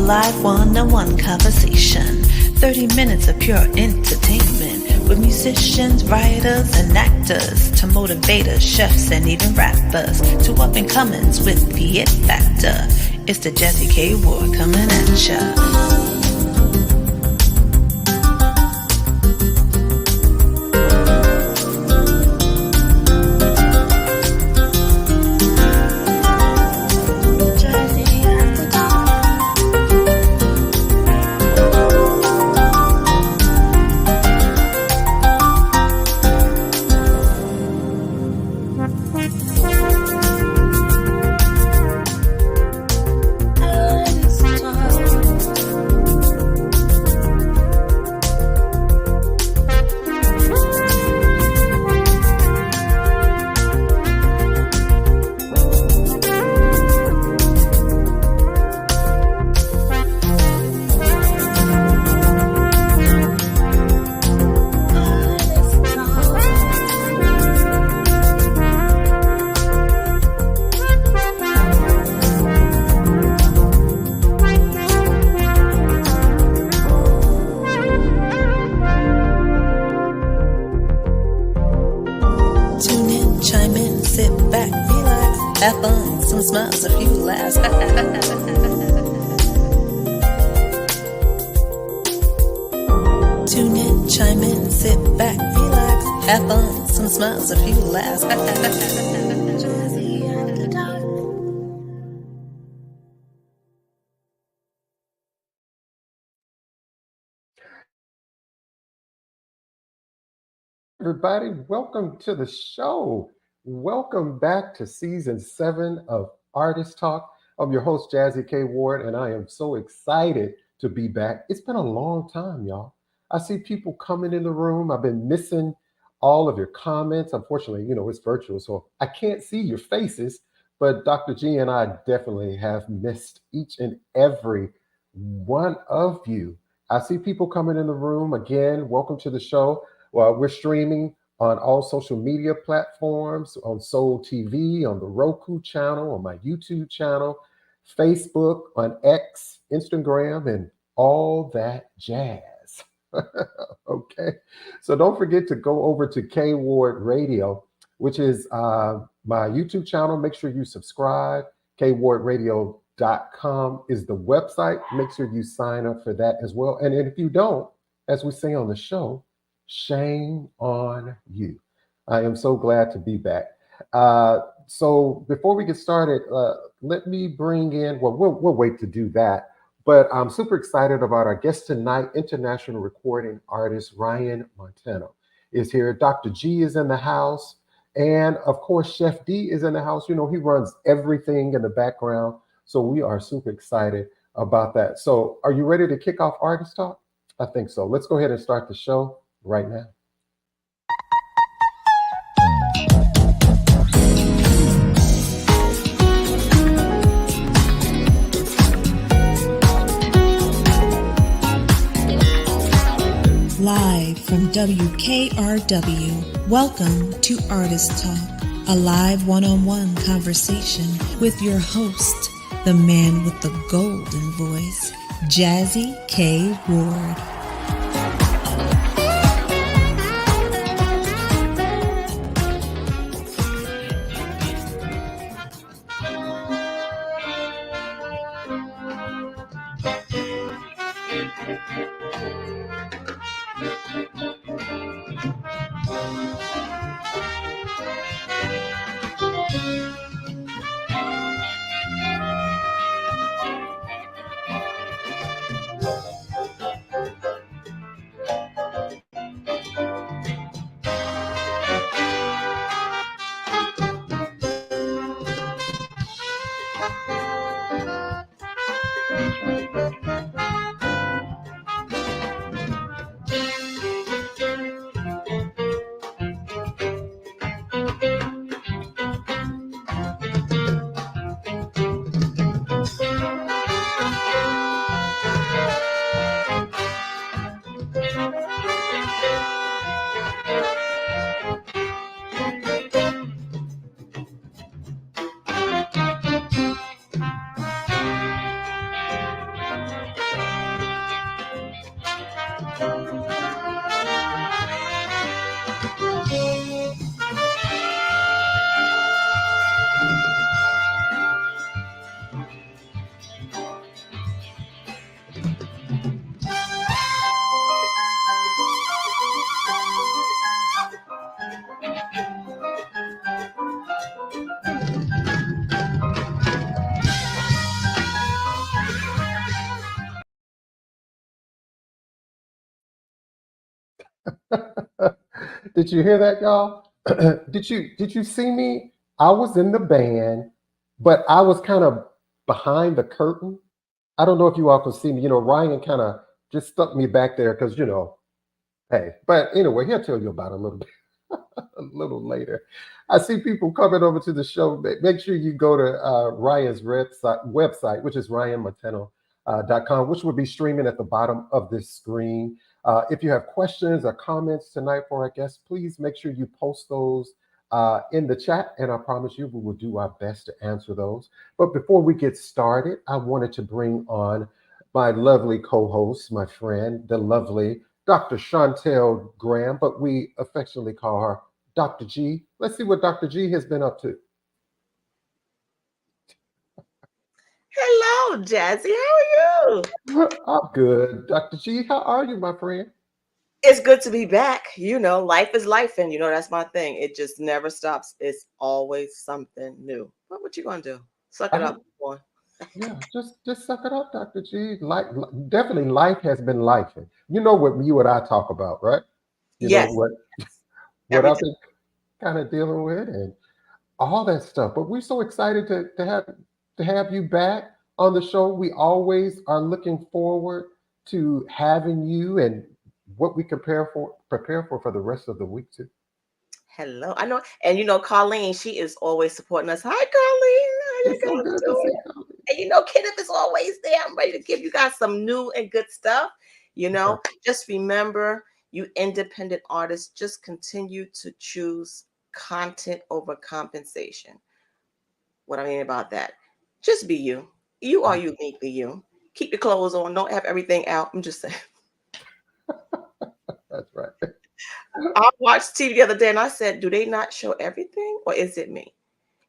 live one-on-one conversation. 30 minutes of pure entertainment with musicians, writers, and actors to motivators, chefs, and even rappers to up-and-comings with the it factor. It's the Jazzie K Ward coming at ya. Have fun, some smiles, a few laughs. Tune in, chime in, sit back, relax. Have fun, some smiles, a few laughs. Everybody, welcome to the show. Welcome back to season 7 of Artist Talk. I'm your host, Jazzie K. Ward, and I am so excited to be back. It's been a long time, y'all. I see people coming in the room. I've been missing all of your comments. Unfortunately, it's virtual, so I can't see your faces, but Dr. G and I definitely have missed each and every one of you. I see people coming in the room. Again, welcome to the show. Well, we're streaming on all social media platforms, on Soul TV, on the Roku channel, on my YouTube channel, Facebook, on X, Instagram, and all that jazz. Okay, so don't forget to go over to K Ward Radio, which is my YouTube channel. Make sure you subscribe. KWardRadio.com is the website. Make sure you sign up for that as well. And if you don't, as we say on the show, shame on you. I am so glad to be back. So before we get started, let me bring in, well, we'll wait to do that, but I'm super excited about our guest tonight. International recording artist Ryan Montano is here. Dr. G is in the house. And of course, Chef D is in the house. He runs everything in the background. So we are super excited about that. So are you ready to kick off Artist Talk? I think so. Let's go ahead and start the show right now. Live from WKRW, welcome to Artist Talk, a live one-on-one conversation with your host, the man with the golden voice, Jazzie K. Ward. Did you hear that, y'all? Did you see me? I was in the band, but I was kind of behind the curtain. I don't know if you all could see me. Ryan kind of just stuck me back there because hey. But anyway, he'll tell you about it a little bit a little later. I see people coming over to the show. Make sure you go to Ryan's website, which is ryanmontano.com, which will be streaming at the bottom of this screen. If you have questions or comments tonight for our guests, please make sure you post those in the chat, and I promise you we will do our best to answer those. But before we get started, I wanted to bring on my lovely co-host, my friend, the lovely Dr. Chantel Graham, but we affectionately call her Dr. G. Let's see what Dr. G has been up to. Hello, Jazzie. How are you? I'm good. Dr. G, how are you, my friend? It's good to be back. Life is life, and that's my thing. It just never stops. It's always something new. But what you gonna do? Suck it up, boy. Yeah, just suck it up, Dr. G. Definitely life has been life. You know what you and I talk about, right? You know Yes. what I've been kind of dealing with and all that stuff. But we're so excited to have you back on the show. We always are looking forward to having you and what we prepare for the rest of the week too. Hello. I know, and Colleen, she is always supporting us. Hi, Colleen. How you It's so guys good to doing? see you. And Kenneth is always there. I'm ready to give you guys some new and good stuff. Just remember, you independent artists, just continue to choose content over compensation. What I mean about that, just be you. You are uniquely you. Keep your clothes on. Don't have everything out. I'm just saying. That's right. I watched TV the other day and I said, do they not show everything or is it me?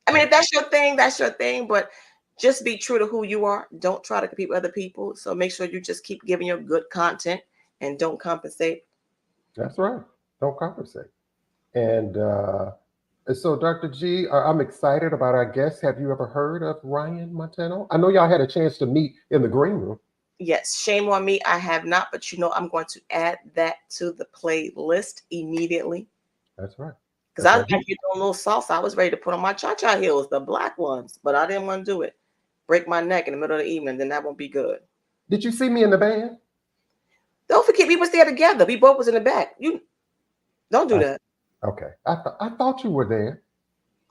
I mean, if that's your thing, that's your thing. But just be true to who you are. Don't try to compete with other people. So make sure you just keep giving your good content and don't compensate. That's right. Don't compensate. And so, Dr. G, I'm excited about our guest. Have you ever heard of Ryan Montano? I know y'all had a chance to meet in the green room. Yes, shame on me. I have not, but I'm going to add that to the playlist immediately. That's right. Because I was actually doing a little salsa. I was ready to put on my cha-cha heels, the black ones, but I didn't want to do it. Break my neck in the middle of the evening, then that won't be good. Did you see me in the band? Don't forget, we was there together. We both was in the back. You don't do that. Okay. I thought you were there.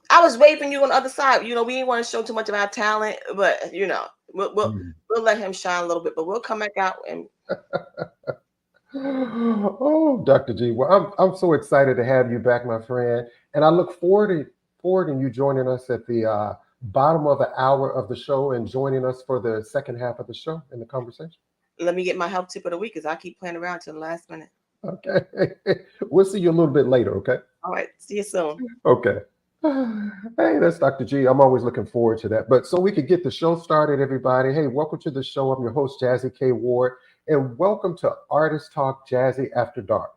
I was waving you on the other side. We didn't want to show too much of our talent, but we'll let him shine a little bit. But we'll come back out and. Oh, Dr. G. Well, I'm so excited to have you back, my friend, and I look forward in you joining us at the bottom of the hour of the show and joining us for the second half of the show in the conversation. Let me get my health tip of the week because I keep playing around till the last minute. Okay. We'll see you a little bit later, okay? All right. See you soon. Okay. Hey, that's Dr. G. I'm always looking forward to that. But so we could get the show started, everybody. Hey, welcome to the show. I'm your host, Jazzie K. Ward, and welcome to Artist Talk Jazzie After Dark.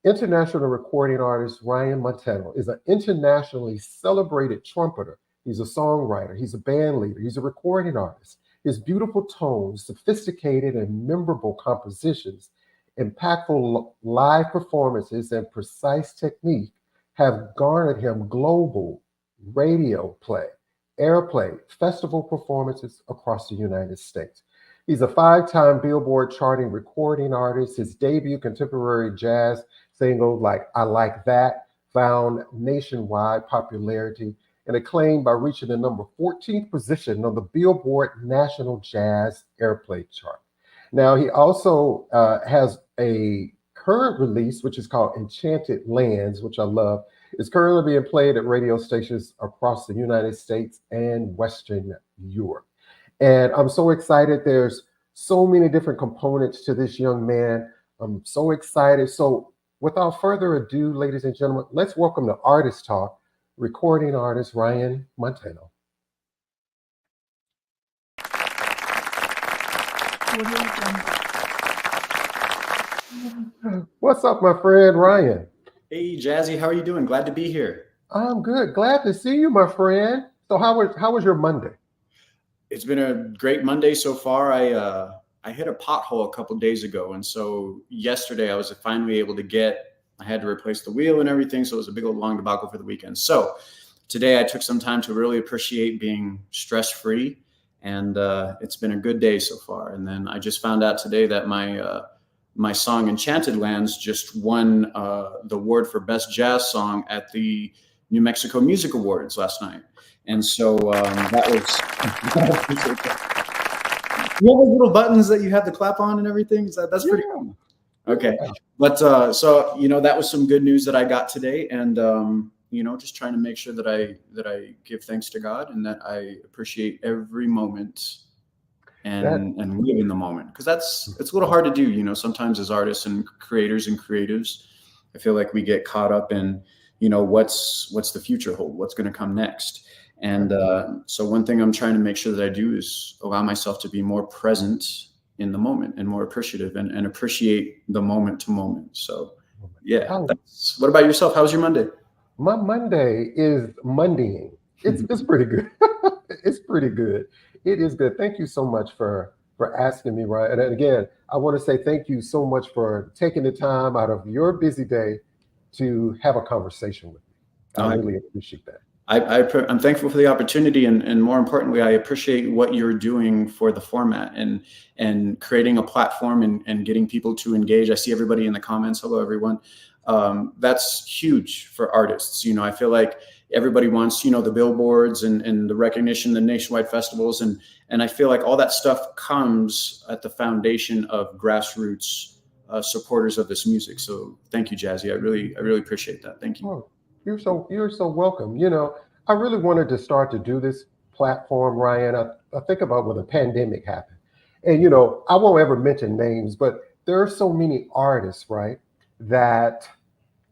International recording artist Ryan Montano is an internationally celebrated trumpeter. He's a songwriter. He's a band leader. He's a recording artist. His beautiful tones, sophisticated and memorable compositions, impactful live performances, and precise technique have garnered him global radio play, airplay, festival performances across the United States. He's a 5-time Billboard charting recording artist. His debut contemporary jazz single, like I Like That, found nationwide popularity and acclaim by reaching the number 14th position on the Billboard National Jazz Airplay chart. Now, he also has a current release, which is called Enchanted Lands, which I love. It's currently being played at radio stations across the United States and Western Europe. And I'm so excited. There's so many different components to this young man. I'm so excited. So without further ado, ladies and gentlemen, let's welcome to Artist Talk, recording artist Ryan Montano. What's up, my friend Ryan? Hey, Jazzie, how are you doing? Glad to be here. I'm good. Glad to see you, my friend. So how was your Monday? It's been a great Monday so far. I I hit a pothole a couple days ago. And so yesterday I was finally able to I had to replace the wheel and everything. So it was a big old long debacle for the weekend. So today I took some time to really appreciate being stress-free, and it's been a good day so far. And then I just found out today that my song Enchanted Lands just won the award for Best Jazz Song at the New Mexico Music Awards last night. And so that was, you have those little buttons that you have to clap on and everything? That's pretty cool. Okay. But so, that was some good news that I got today. And, just trying to make sure that I give thanks to God and that I appreciate every moment and live in the moment. Because it's a little hard to do, sometimes as artists and creators and creatives. I feel like we get caught up in, what's the future hold, what's going to come next. And so one thing I'm trying to make sure that I do is allow myself to be more present in the moment and more appreciative and appreciate the moment to moment. So yeah. What about yourself? How was your Monday? My Monday is Mondaying. It's pretty good. It's pretty good. It is good. Thank you so much for asking me, Ryan. And again, I want to say thank you so much for taking the time out of your busy day to have a conversation with me. I really appreciate that. I'm thankful for the opportunity, and more importantly, I appreciate what you're doing for the format and creating a platform and getting people to engage. I see everybody in the comments. Hello, everyone. That's huge for artists. I feel like everybody wants, the billboards and the recognition, the nationwide festivals. And I feel like all that stuff comes at the foundation of grassroots supporters of this music. So thank you, Jazzie. I really appreciate that. Thank you. Oh, you're so welcome. I really wanted to start to do this platform, Ryan. I think about when the pandemic happened. And, I won't ever mention names, but there are so many artists, right, that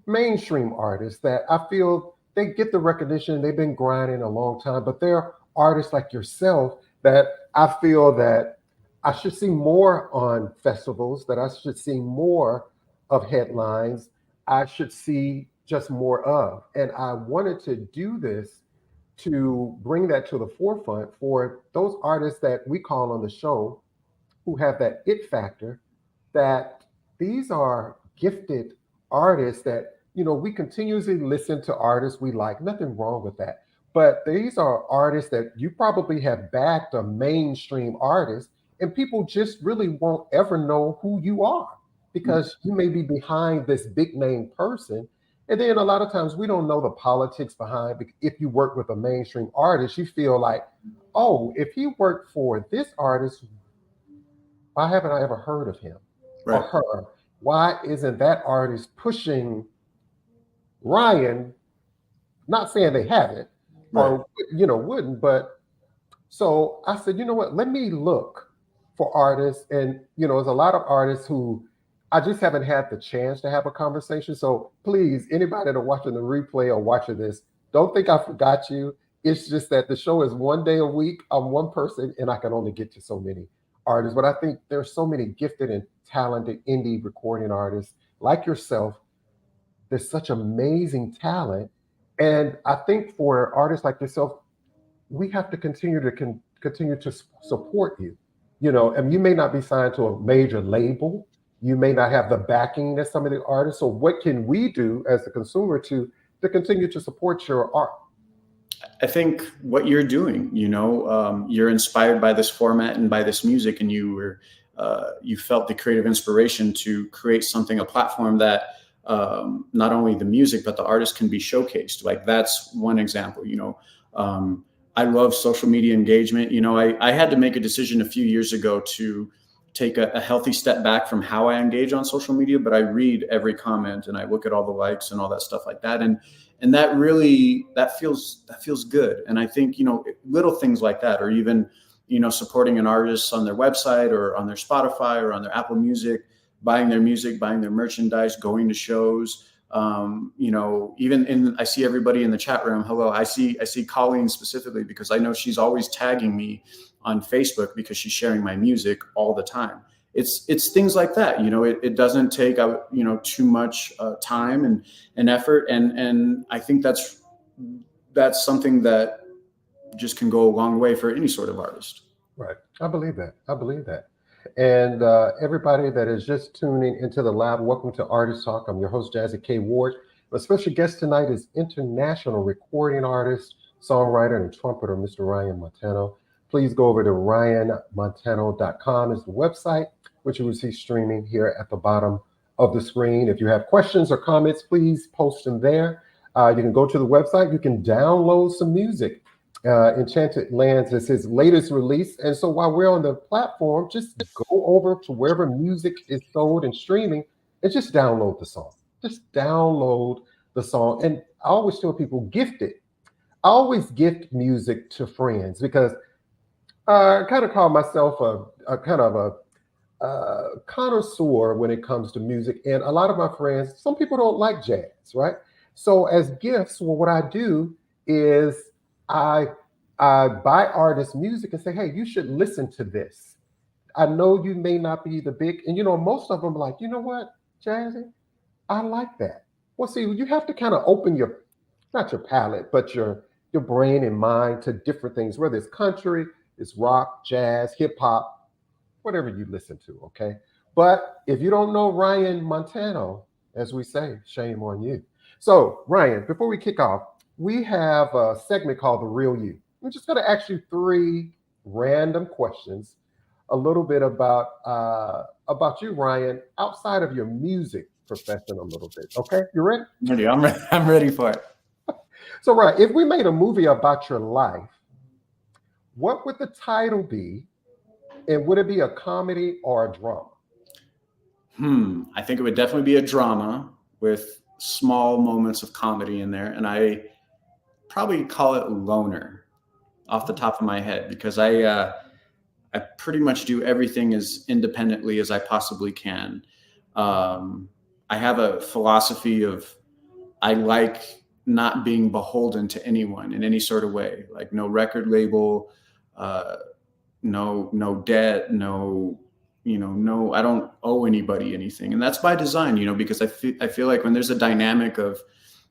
mainstream artists that I feel they get the recognition. They've been grinding a long time, but there are artists like yourself that I feel that I should see more on festivals, that I should see more of headlines. I should see just more of. And I wanted to do this to bring that to the forefront for those artists that we call on the show who have that it factor, that these are gifted artists that, we continuously listen to artists we like. Nothing wrong with that. But these are artists that you probably have backed a mainstream artist, and people just really won't ever know who you are because you may be behind this big name person. And then a lot of times we don't know the politics behind. If you work with a mainstream artist, you feel like, oh, if he worked for this artist, why haven't I ever heard of him or her? Why isn't that artist pushing Ryan? Not saying they haven't or, wouldn't, but so I said, you know what, let me look for artists. And, there's a lot of artists who I just haven't had the chance to have a conversation. So please, anybody that's watching the replay or watching this, don't think I forgot you. It's just that the show is one day a week. I'm one person and I can only get to so many artists. But I think there's so many gifted and talented indie recording artists like yourself. There's such amazing talent. And I think for artists like yourself, we have to continue to support you. And you may not be signed to a major label. You may not have the backing that some of the artists. So what can we do as the consumer to continue to support your art? I think what you're doing, you're inspired by this format and by this music, and you felt the creative inspiration to create something, a platform that not only the music, but the artist can be showcased. Like that's one example, I love social media engagement. I had to make a decision a few years ago to take a healthy step back from how I engage on social media, but I read every comment and I look at all the likes and all that stuff like that. And that feels good. And I think, little things like that, or even, supporting an artist on their website or on their Spotify or on their Apple Music, buying their music, buying their merchandise, going to shows, I see everybody in the chat room. Hello. I see Colleen specifically because I know she's always tagging me on Facebook because she's sharing my music all the time. It's things like that. It doesn't take too much time and effort. And I think that's something that just can go a long way for any sort of artist. Right. I believe that. And everybody that is just tuning into the live, welcome to Artist Talk. I'm your host, Jazzie K. Ward. My special guest tonight is international recording artist, songwriter, and trumpeter, Mr. Ryan Montano. Please go over to ryanmontano.com is the website, which you will see streaming here at the bottom of the screen. If you have questions or comments, please post them there. You can go to the website. You can download some music. Enchanted Lands is his latest release. And so while we're on the platform, just go over to wherever music is sold and streaming and just download the song. Just download the song. And I always tell people, gift it. I always gift music to friends because I kind of call myself a kind of a connoisseur when it comes to music. And a lot of my friends, some people don't like jazz, right? So as gifts, well, what I do is I buy artists music and say, hey, you should listen to this. I know you may not be the big, and most of them are like, you know what, Jazzy, I like that. Well, see, you have to kind of open not your palate, but your brain and mind to different things, whether it's country, it's rock, jazz, hip hop, whatever you listen to, okay? But if you don't know Ryan Montano, as we say, shame on you. So, Ryan, before we kick off, we have a segment called The Real You. I'm just going to ask you 3 random questions, a little bit about you, Ryan, outside of your music profession a little bit. Okay, you ready? I'm ready for it. So, Ryan, if we made a movie about your life, what would the title be? And would it be a comedy or a drama? I think it would definitely be a drama with small moments of comedy in there. And I probably call it Loner off the top of my head because I pretty much do everything as independently as I possibly can. I have a philosophy of I like not being beholden to anyone in any sort of way, like no record label, no debt, no, I don't owe anybody anything. And that's by design, because I feel like when there's a dynamic of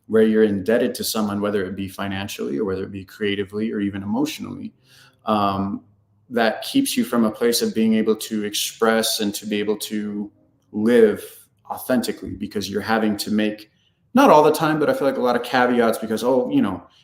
where you're indebted to someone, whether it be financially or whether it be creatively or even emotionally, that keeps you from a place of being able to express and to be able to live authentically because you're having to make, not all the time, but I feel like a lot of caveats because,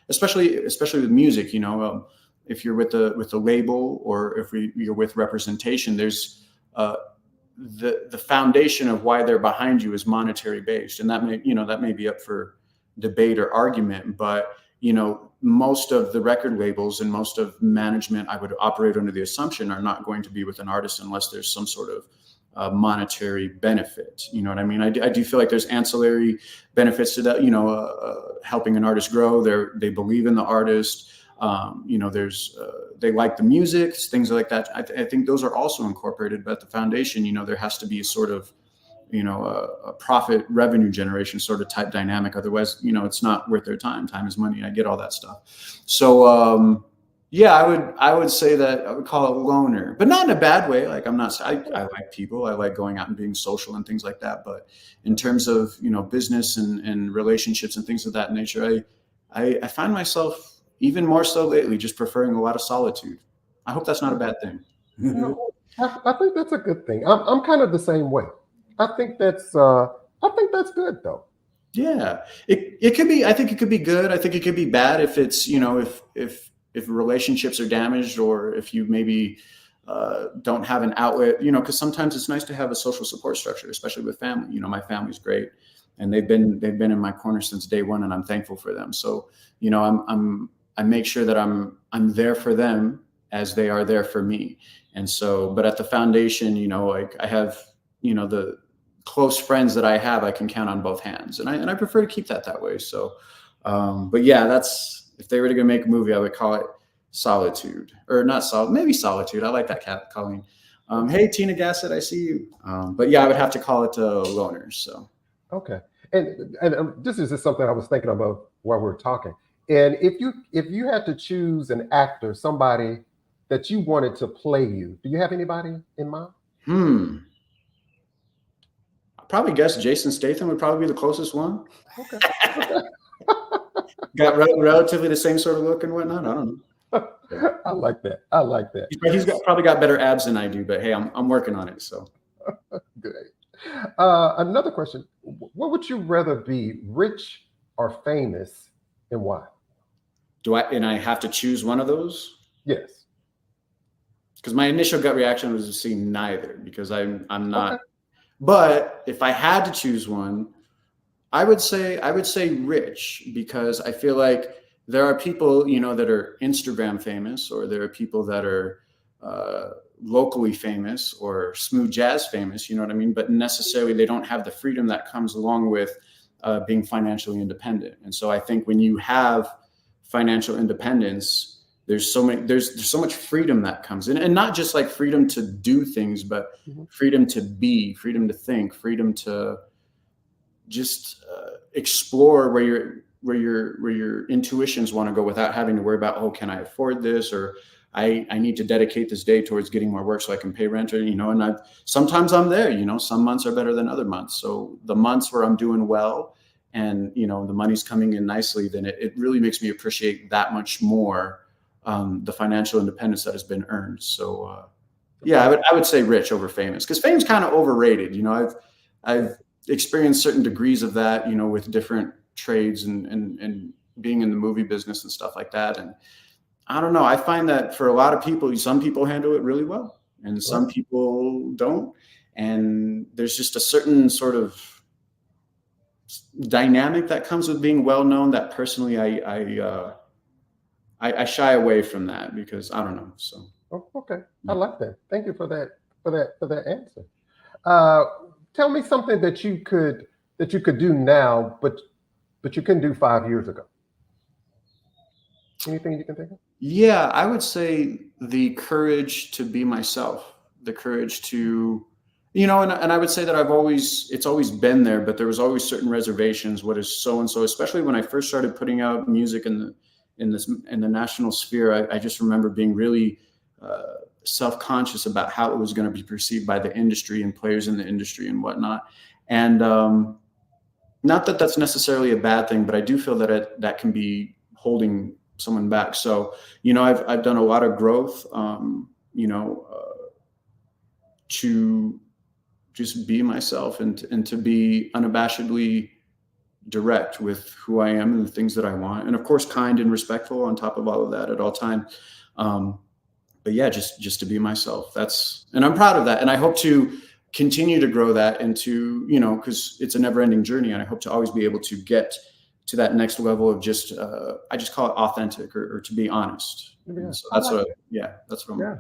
especially with music, if you're with a label or if you're with representation, there's the foundation of why they're behind you is monetary based. And that may be up for debate or argument, but most of the record labels and most of management, I would operate under the assumption, are not going to be with an artist unless there's some sort of monetary benefit. You know what I mean? I do feel like there's ancillary benefits to that, helping an artist grow. They believe in the artist. There's they like the music, things like that. I think those are also incorporated, but at the foundation, there has to be a sort of, a profit revenue generation sort of type dynamic. Otherwise, it's not worth their time. Time is money. I get all that stuff. So, I would say that I would call it Loner, but not in a bad way. Like I like people, I like going out and being social and things like that. But in terms of, business and relationships and things of that nature, I find myself even more so lately, just preferring a lot of solitude. I hope that's not a bad thing. No, I think that's a good thing. I'm kind of the same way. I think that's good though. Yeah, it could be. I think it could be good. I think it could be bad if it's if relationships are damaged or if you maybe don't have an outlet. Because sometimes it's nice to have a social support structure, especially with family. My family's great, and they've been in my corner since day one, and I'm thankful for them. So I make sure that I'm there for them as they are there for me. And so, but at the foundation, like I have, the close friends that I have, I can count on both hands, and I prefer to keep that way. So, but yeah, that's, if they were to make a movie, I would call it Solitude, or not maybe Solitude. I like that, Colleen. Hey, Tina Gassett, I see you. But yeah, I would have to call it Loner. So. Okay. And this is just something I was thinking about while we were talking. And if you had to choose an actor, somebody that you wanted to play you, do you have anybody in mind? I'd probably guess Jason Statham would probably be the closest one. Okay. Got relatively the same sort of look and whatnot. I don't know. I like that. I like that. Probably got better abs than I do, but hey, I'm working on it. So Good. Another question. What would you rather be, rich or famous, and why? and I have to choose one of those? Yes. Because my initial gut reaction was to see neither, because I'm not. Okay. But if I had to choose one, I would say rich, because I feel like there are people, that are Instagram famous, or there are people that are locally famous or smooth jazz famous, you know what I mean? But necessarily they don't have the freedom that comes along with being financially independent. And so I think when you have financial independence, there's so much freedom that comes in, and not just like freedom to do things, but Mhm. freedom to be, freedom to think, freedom to just explore where your intuitions want to go, without having to worry about, oh, can I afford this, or I need to dedicate this day towards getting more work so I can pay rent, or and sometimes I'm there. Some months are better than other months. So the months where I'm doing well, and the money's coming in nicely, then it really makes me appreciate that much more the financial independence that has been earned. So yeah, I would say rich over famous, because fame's kind of overrated. I've experienced certain degrees of that, with different trades and being in the movie business and stuff like that. And I don't know. I find that for a lot of people, some people handle it really well, and some Right. people don't. And there's just a certain sort of dynamic that comes with being well known that personally I shy away from that, because I don't know. So Oh, okay. I yeah. like that. Thank you for that answer. Uh, Tell me something that you could do now, but you couldn't do 5 years ago. Anything you can think of? Yeah, I would say the courage to be myself, the courage to, and I would say that it's always been there, but there was always certain reservations. What is so and so, especially when I first started putting out music in the national sphere, I just remember being really self-conscious about how it was going to be perceived by the industry and players in the industry and whatnot. And not that that's necessarily a bad thing, but I do feel that that can be holding someone back. So, I've done a lot of growth, to just be myself, and to be unabashedly direct with who I am and the things that I want. And of course, kind and respectful on top of all of that at all times. But yeah, just to be myself. And I'm proud of that. And I hope to continue to grow that into, because it's a never ending journey. And I hope to always be able to get to that next level of just, I just call it authentic, or to be honest. Yeah, And so I like that. that's what I'm. Yeah.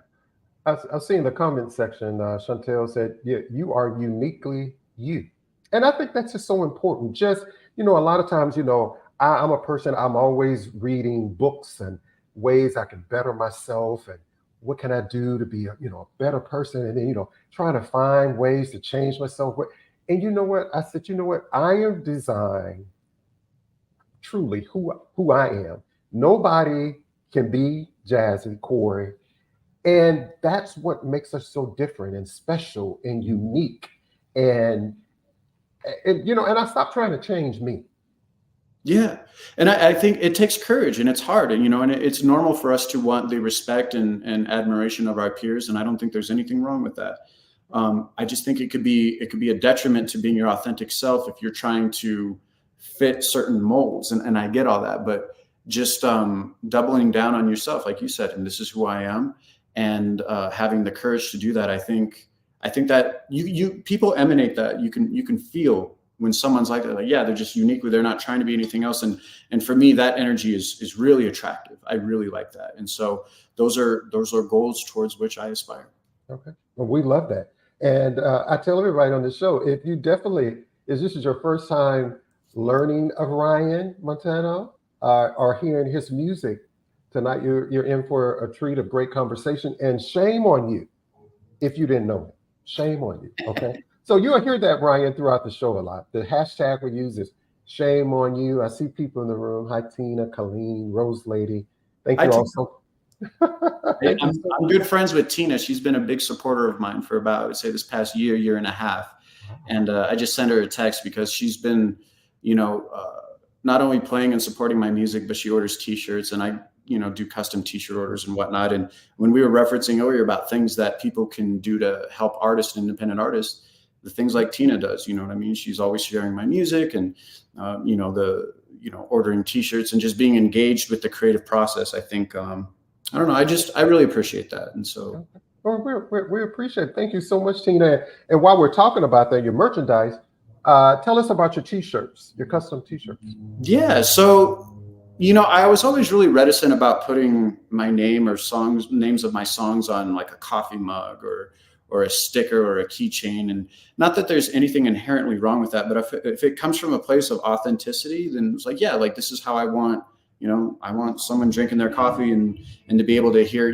I've seen the comment section. Chantel said, yeah, you are uniquely you. And I think that's just so important. Just, a lot of times, I'm a person, I'm always reading books and ways I can better myself, and what can I do to be a better person. And then, trying to find ways to change myself. And you know what? I said, I am designed truly who I am. Nobody can be Jazzie, Corey, and that's what makes us so different and special and unique. And and I stopped trying to change me. Yeah. And I think it takes courage, and it's hard, and it's normal for us to want the respect and admiration of our peers. And I don't think there's anything wrong with that. I just think it could be a detriment to being your authentic self if you're trying to fit certain molds. And I get all that, but just doubling down on yourself, like you said, and this is who I am, and having the courage to do that. I think that you people emanate that. You can feel when someone's like that, like, yeah, they're just uniquely, they're not trying to be anything else. And for me, that energy is really attractive. I really like that. And so those are goals towards which I aspire. Okay. Well, we love that. And I tell everybody on the show, if this is your first time learning of Ryan Montano, or hearing his music tonight, you're in for a treat of great conversation. And shame on you if you didn't know it. Shame on you. Okay. So you'll hear that, Ryan, throughout the show a lot. The hashtag we use is shame on you. I see people in the room. Hi, Tina, Colleen, Rose Lady. Thank you all so. Thank you so I'm much. good friends with Tina. She's been a big supporter of mine for about, I would say, this past year and a half. And I just sent her a text because she's been, not only playing and supporting my music, but she orders T-shirts. And do custom t-shirt orders and whatnot. And when we were referencing earlier about things that people can do to help artists and independent artists, the things like Tina does, you know what I mean? She's always sharing my music and, ordering t-shirts and just being engaged with the creative process. I think, I don't know. I really appreciate that. And so. Well, we appreciate it. Thank you so much, Tina. And while we're talking about that, your merchandise, tell us about your t-shirts, your custom t-shirts. Yeah. So, I was always really reticent about putting my name or names of my songs on like a coffee mug or a sticker or a keychain. And not that there's anything inherently wrong with that, but if it comes from a place of authenticity, then it's like, yeah, like this is how I want, I want someone drinking their coffee and to be able to hear,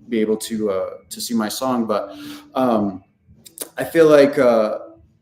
be able to see my song. But I feel like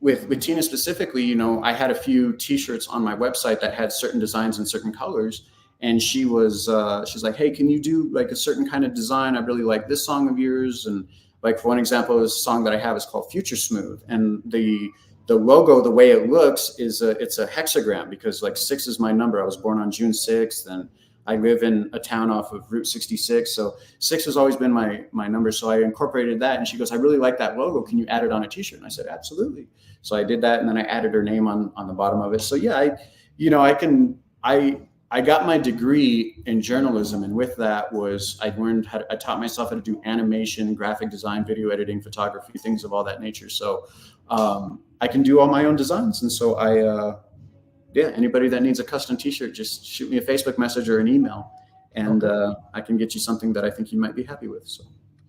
with Tina specifically, I had a few t-shirts on my website that had certain designs and certain colors. And she's like, hey, can you do like a certain kind of design? I really like this song of yours. And like, for one example, this song that I have is called Future Smooth. And the logo, the way it looks is it's a hexagram, because like 6 is my number. I was born on June 6th and I live in a town off of Route 66. So 6 has always been my number. So I incorporated that. And she goes, I really like that logo. Can you add it on a t-shirt? And I said, absolutely. So I did that. And then I added her name on the bottom of it. So yeah, I got my degree in journalism, and with that I taught myself how to do animation, graphic design, video editing, photography, things of all that nature. So I can do all my own designs. And so anybody that needs a custom t-shirt, just shoot me a Facebook message or an email, and I can get you something that I think you might be happy with. So.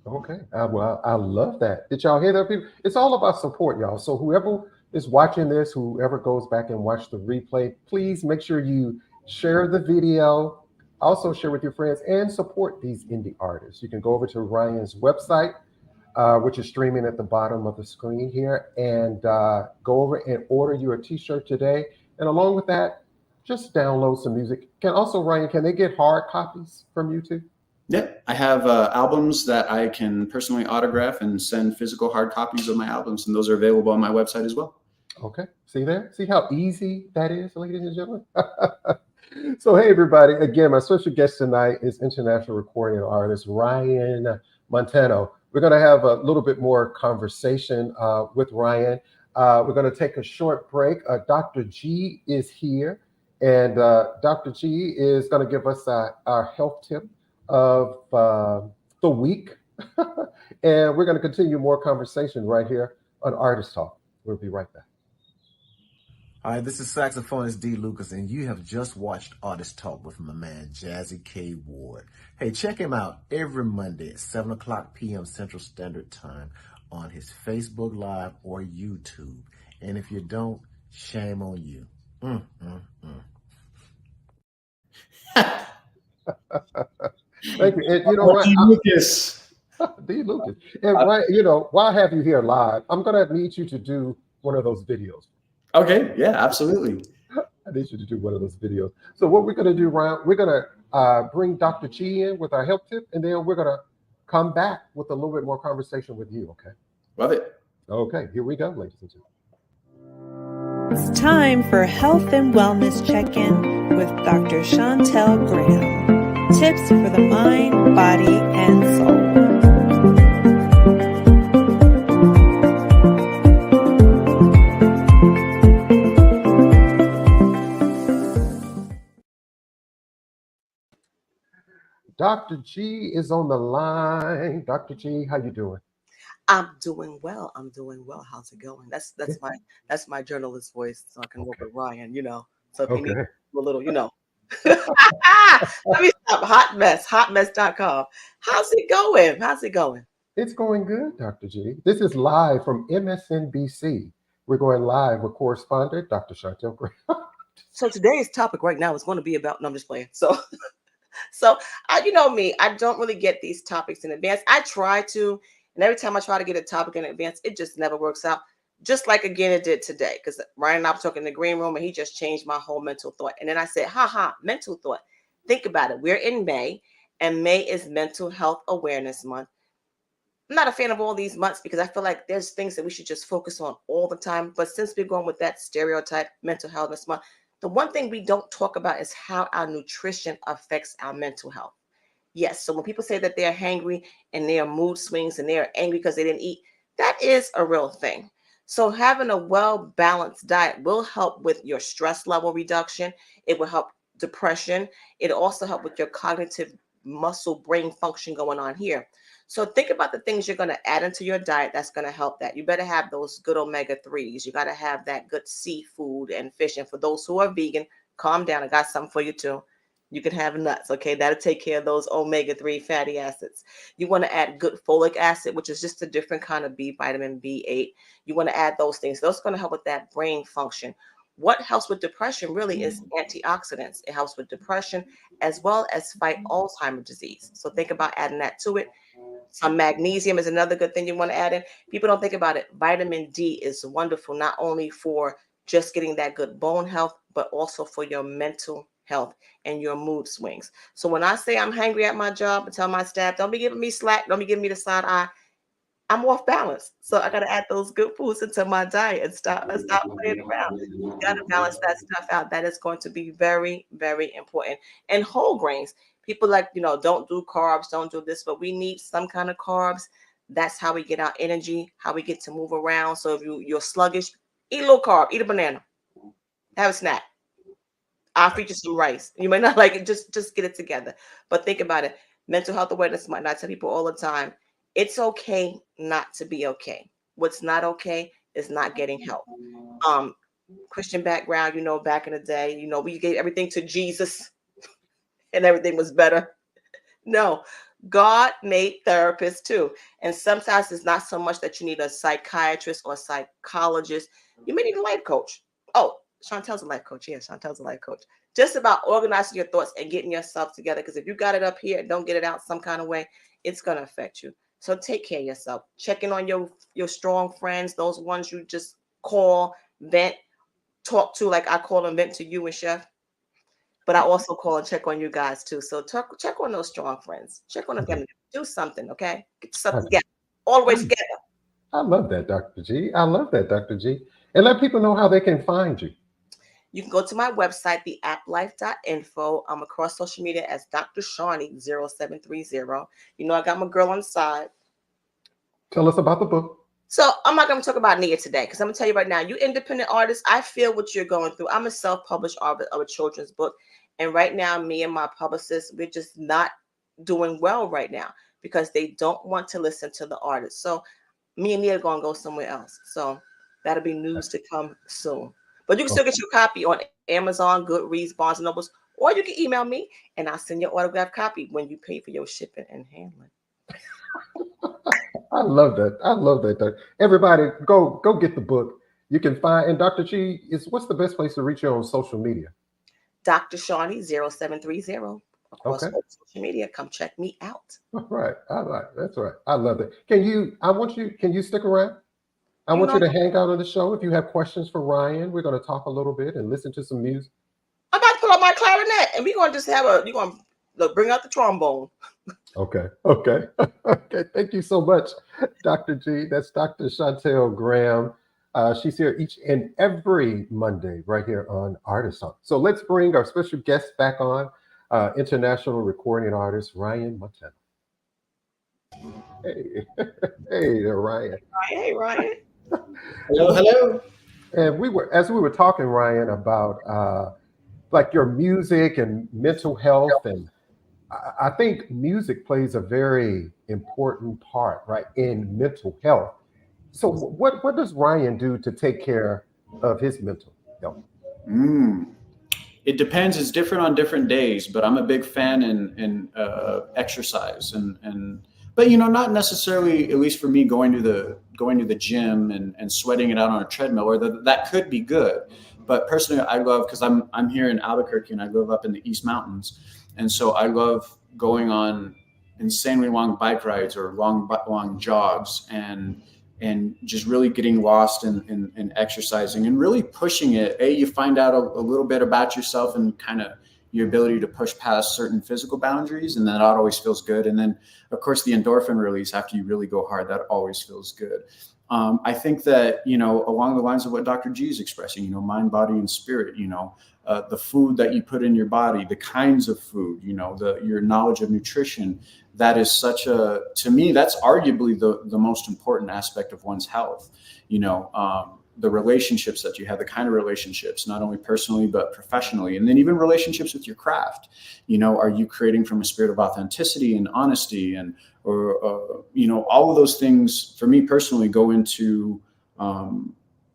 Okay. Well, I love that. Did y'all hear that, people? It's all about support, y'all. So whoever is watching this, whoever goes back and watch the replay, please make sure you share the video, also share with your friends, and support these indie artists. You can go over to Ryan's website, which is streaming at the bottom of the screen here, and go over and order you a t-shirt today. And along with that, just download some music. Ryan, can they get hard copies from you too? Yeah, I have albums that I can personally autograph and send physical hard copies of my albums, and those are available on my website as well. Okay, see there? See how easy that is, ladies and gentlemen? So, hey, everybody. Again, my special guest tonight is international recording artist Ryan Montano. We're going to have a little bit more conversation with Ryan. We're going to take a short break. Dr. G is here, and Dr. G is going to give us our health tip of the week. And we're going to continue more conversation right here on Artist Talk. We'll be right back. Hi, this is saxophonist D. Lucas, and you have just watched Artist Talk with my man, Jazzie K. Ward. Hey, check him out every Monday at 7 o'clock p.m. Central Standard Time on his Facebook Live or YouTube. And if you don't, shame on you. Thank you. And D. Lucas. D. Lucas. And why have you here live? I'm going to need you to do one of those videos. Okay. Yeah, absolutely. I need you to do one of those videos. So what we're going to do, Ryan, we're going to bring Dr. G in with our health tip, and then we're going to come back with a little bit more conversation with you, okay? Love it. Okay, here we go, ladies and gentlemen. It's time for Health and Wellness Check-In with Dr. Chantel Graham. Tips for the mind, body, and soul. Dr. G is on the line. Dr. G, how you doing? I'm doing well. How's it going? That's my journalist voice, so I can work with Ryan, So if you need a little, Let me stop. Hotmess.com. How's it going? It's going good, Dr. G. This is live from MSNBC. We're going live with correspondent Dr. Chantel Graham. So today's topic right now is going to be about, no, I'm just playing. So you know me, I don't really get these topics in advance. I try to, and every time I try to get a topic in advance, it just never works out. Just like again it did today, because Ryan and I were talking in the green room, and he just changed my whole mental thought. And then I said, mental thought. Think about it. We're in May, and May is Mental Health Awareness Month. I'm not a fan of all these months because I feel like there's things that we should just focus on all the time. But since we're going with that stereotype, Mental Health Month, the one thing we don't talk about is how our nutrition affects our mental health. Yes. So when people say that they're hangry and they are mood swings and they're angry because they didn't eat, that is a real thing. So having a well-balanced diet will help with your stress level reduction. It will help depression. It also help with your cognitive muscle brain function going on here. So think about the things you're going to add into your diet that's going to help that. You better have those good omega-3s. You got to have that good seafood and fish. And for those who are vegan, calm down. I got something for you too. You can have nuts, okay? That'll take care of those omega-3 fatty acids. You want to add good folic acid, which is just a different kind of B vitamin, B8. You want to add those things. Those are going to help with that brain function. What helps with depression really is antioxidants. It helps with depression as well as fight Alzheimer's disease. So think about adding that to it. Some magnesium is another good thing you want to add in. People don't think about it. Vitamin D is wonderful, not only for just getting that good bone health, but also for your mental health and your mood swings. So when I say I'm hangry at my job, I tell my staff, don't be giving me slack. Don't be giving me the side eye. I'm off balance. So I got to add those good foods into my diet and stop playing around. You got to balance that stuff out. That is going to be very, very important. And whole grains. People like, don't do carbs, don't do this, but we need some kind of carbs. That's how we get our energy, how we get to move around. So if you're sluggish, eat a little carb, eat a banana, have a snack. I'll feed you some rice. You may not like it, just get it together. But think about it. Mental health awareness might not tell people all the time. It's okay not to be okay. What's not okay is not getting help. Christian background, back in the day, we gave everything to Jesus and everything was better. No, God made therapists too. And sometimes it's not so much that you need a psychiatrist or a psychologist. You may need a life coach. Oh, Chantel's a life coach. Yeah, Chantel's a life coach. Just about organizing your thoughts and getting yourself together. Because if you got it up here and don't get it out some kind of way, it's going to affect you. So take care of yourself. Checking on your strong friends, those ones you just call, vent, talk to, like I call and vent to you and Chef. But I also call and check on you guys too. So check on those strong friends. Check on the family. Do something, okay? Get yourself together. Always together. I love that, Dr. G. I love that, Dr. G. And let people know how they can find you. You can go to my website, theapplife.info. I'm across social media as Dr. Shawnee 0730. I got my girl on the side. Tell us about the book. So I'm not going to talk about Nia today because I'm going to tell you right now, you independent artists, I feel what you're going through. I'm a self-published author of a children's book. And right now, me and my publicist, we're just not doing well right now because they don't want to listen to the artist. So me and Nia are going to go somewhere else. So that'll be news to come soon. But you can still get your copy on Amazon, Goodreads, Barnes & Nobles, or you can email me and I'll send your autographed copy when you pay for your shipping and handling. I love that. I love that. Everybody, go get the book. You can find, and Dr. G, what's the best place to reach you on social media? Dr. Shawnee 0730 across social media. Come check me out. All right. That's right. I love it. Can you stick around? I want you to hang out on the show. If you have questions for Ryan, we're going to talk a little bit and listen to some music. I'm about to pull out my clarinet and we're going to just you're going to bring out the trombone. Okay. Thank you so much, Dr. G. That's Dr. Chantel Graham. She's here each and every Monday right here on Artist Talk. So let's bring our special guest back on, international recording artist, Ryan Montano. Hey there, Ryan. Hey, Ryan. Hello. And as we were talking, Ryan, about like your music and mental health, and I think music plays a very important part, right, in mental health. So what does Ryan do to take care of his mental health? It depends. It's different on different days, but I'm a big fan in exercise but not necessarily, at least for me, going to the gym and sweating it out on a treadmill, or that could be good. But personally, I love, because I'm here in Albuquerque and I live up in the East Mountains. And so I love going on insanely long bike rides or long jogs and just really getting lost in exercising and really pushing it. You find out a little bit about yourself and kind of your ability to push past certain physical boundaries, and that always feels good. And then, of course, the endorphin release after you really go hard, that always feels good. I think that, along the lines of what Dr. G is expressing, mind, body, and spirit, the food that you put in your body, the kinds of food, your knowledge of nutrition, that is to me, that's arguably the most important aspect of one's health. The relationships that you have, the kind of relationships, not only personally, but professionally, and then even relationships with your craft. Are you creating from a spirit of authenticity and honesty, or all of those things for me personally go into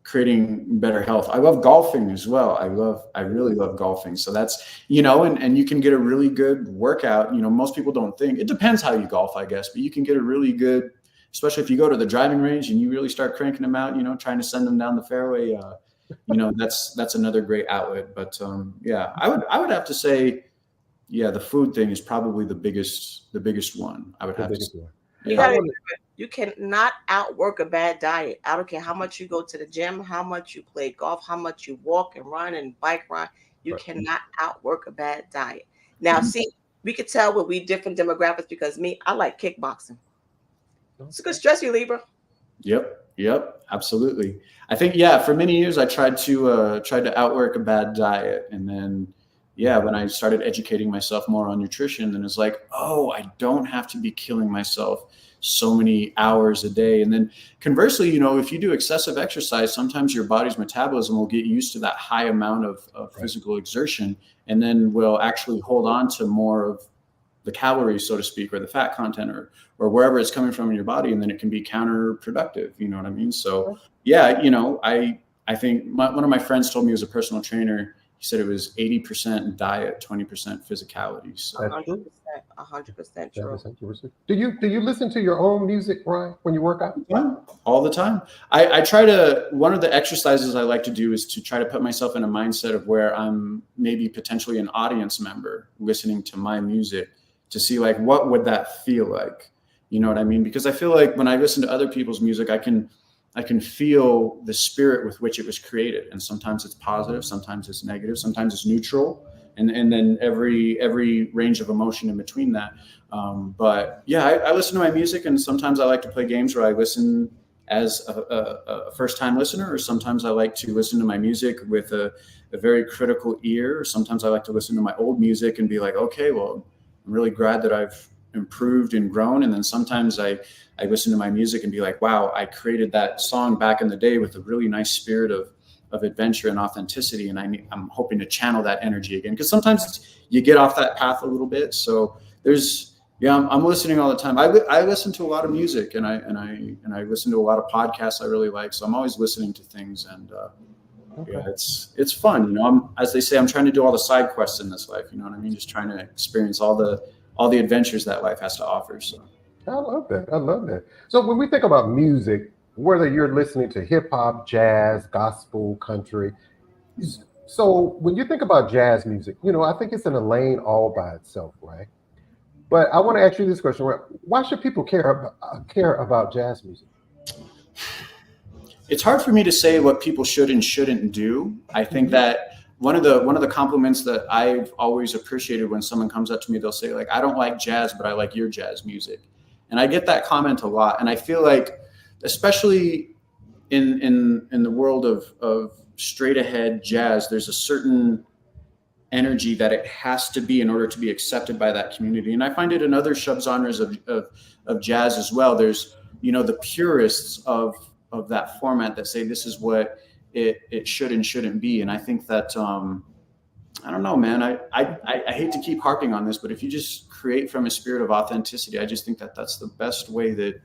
creating better health. I love golfing as well. I really love golfing. So that's, and you can get a really good workout. Most people don't think, it depends how you golf, I guess, but you can get a really good, especially if you go to the driving range and you really start cranking them out, trying to send them down the fairway, that's another great outlet. But yeah, I would have to say, yeah, the food thing is probably the biggest one. I would have to say. Yeah. You cannot outwork a bad diet. I don't care how much you go to the gym, how much you play golf, how much you walk and run and bike ride. You cannot outwork a bad diet. Now, see, we could tell what we different demographics, because I like kickboxing. It's a good stress reliever. Yep, absolutely. I think, for many years I tried to outwork a bad diet, and then when I started educating myself more on nutrition, then it's like, oh, I don't have to be killing myself so many hours a day. And then conversely, if you do excessive exercise, sometimes your body's metabolism will get used to that high amount of physical exertion, and then will actually hold on to more of the calories, so to speak, or the fat content, or wherever it's coming from in your body, and then it can be counterproductive. You know what I mean? So I think one of my friends told me, as a personal trainer, he said it was 80% diet, 20% physicality. So 100% true. Do you listen to your own music, Ryan, when you work out? All the time. I try to, one of the exercises I like to do is to try to put myself in a mindset of where I'm maybe potentially an audience member listening to my music, to see like, what would that feel like? You know what I mean? Because I feel like when I listen to other people's music, I can feel the spirit with which it was created. And sometimes it's positive, sometimes it's negative, sometimes it's neutral. And then every range of emotion in between that. But yeah, I listen to my music, and sometimes I like to play games where I listen as a first-time listener, or sometimes I like to listen to my music with a very critical ear. Or sometimes I like to listen to my old music and be like, okay, well, I'm really glad that I've improved and grown. And then sometimes I listen to my music and be like, wow, I created that song back in the day with a really nice spirit of adventure and authenticity, and I'm hoping to channel that energy again, because sometimes you get off that path a little bit. So I'm listening all the time. I listen to a lot of music, and I listen to a lot of podcasts I really like. So I'm always listening to things, and it's fun. As they say, I'm trying to do all the side quests in this life. You know what I mean? Just trying to experience all the adventures that life has to offer. So I love that. So when we think about music, whether you're listening to hip hop, jazz, gospel, country, so when you think about jazz music, I think it's in a lane all by itself, right? But I want to ask you this question: why should people care about jazz music? It's hard for me to say what people should and shouldn't do. I think that one of the compliments that I've always appreciated when someone comes up to me, they'll say like, I don't like jazz, but I like your jazz music. And I get that comment a lot. And I feel like, especially in the world of straight ahead jazz, there's a certain energy that it has to be in order to be accepted by that community. And I find it in other subgenres of jazz as well. There's, the purists of that format that say this is what it should and shouldn't be. And I think that, I don't know, man, I hate to keep harping on this, but if you just create from a spirit of authenticity, I just think that that's the best way that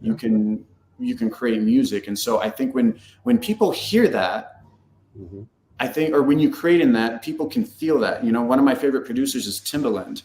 you can create music. And so I think when people hear that, I think, or when you create in that, people can feel that. One of my favorite producers is Timbaland,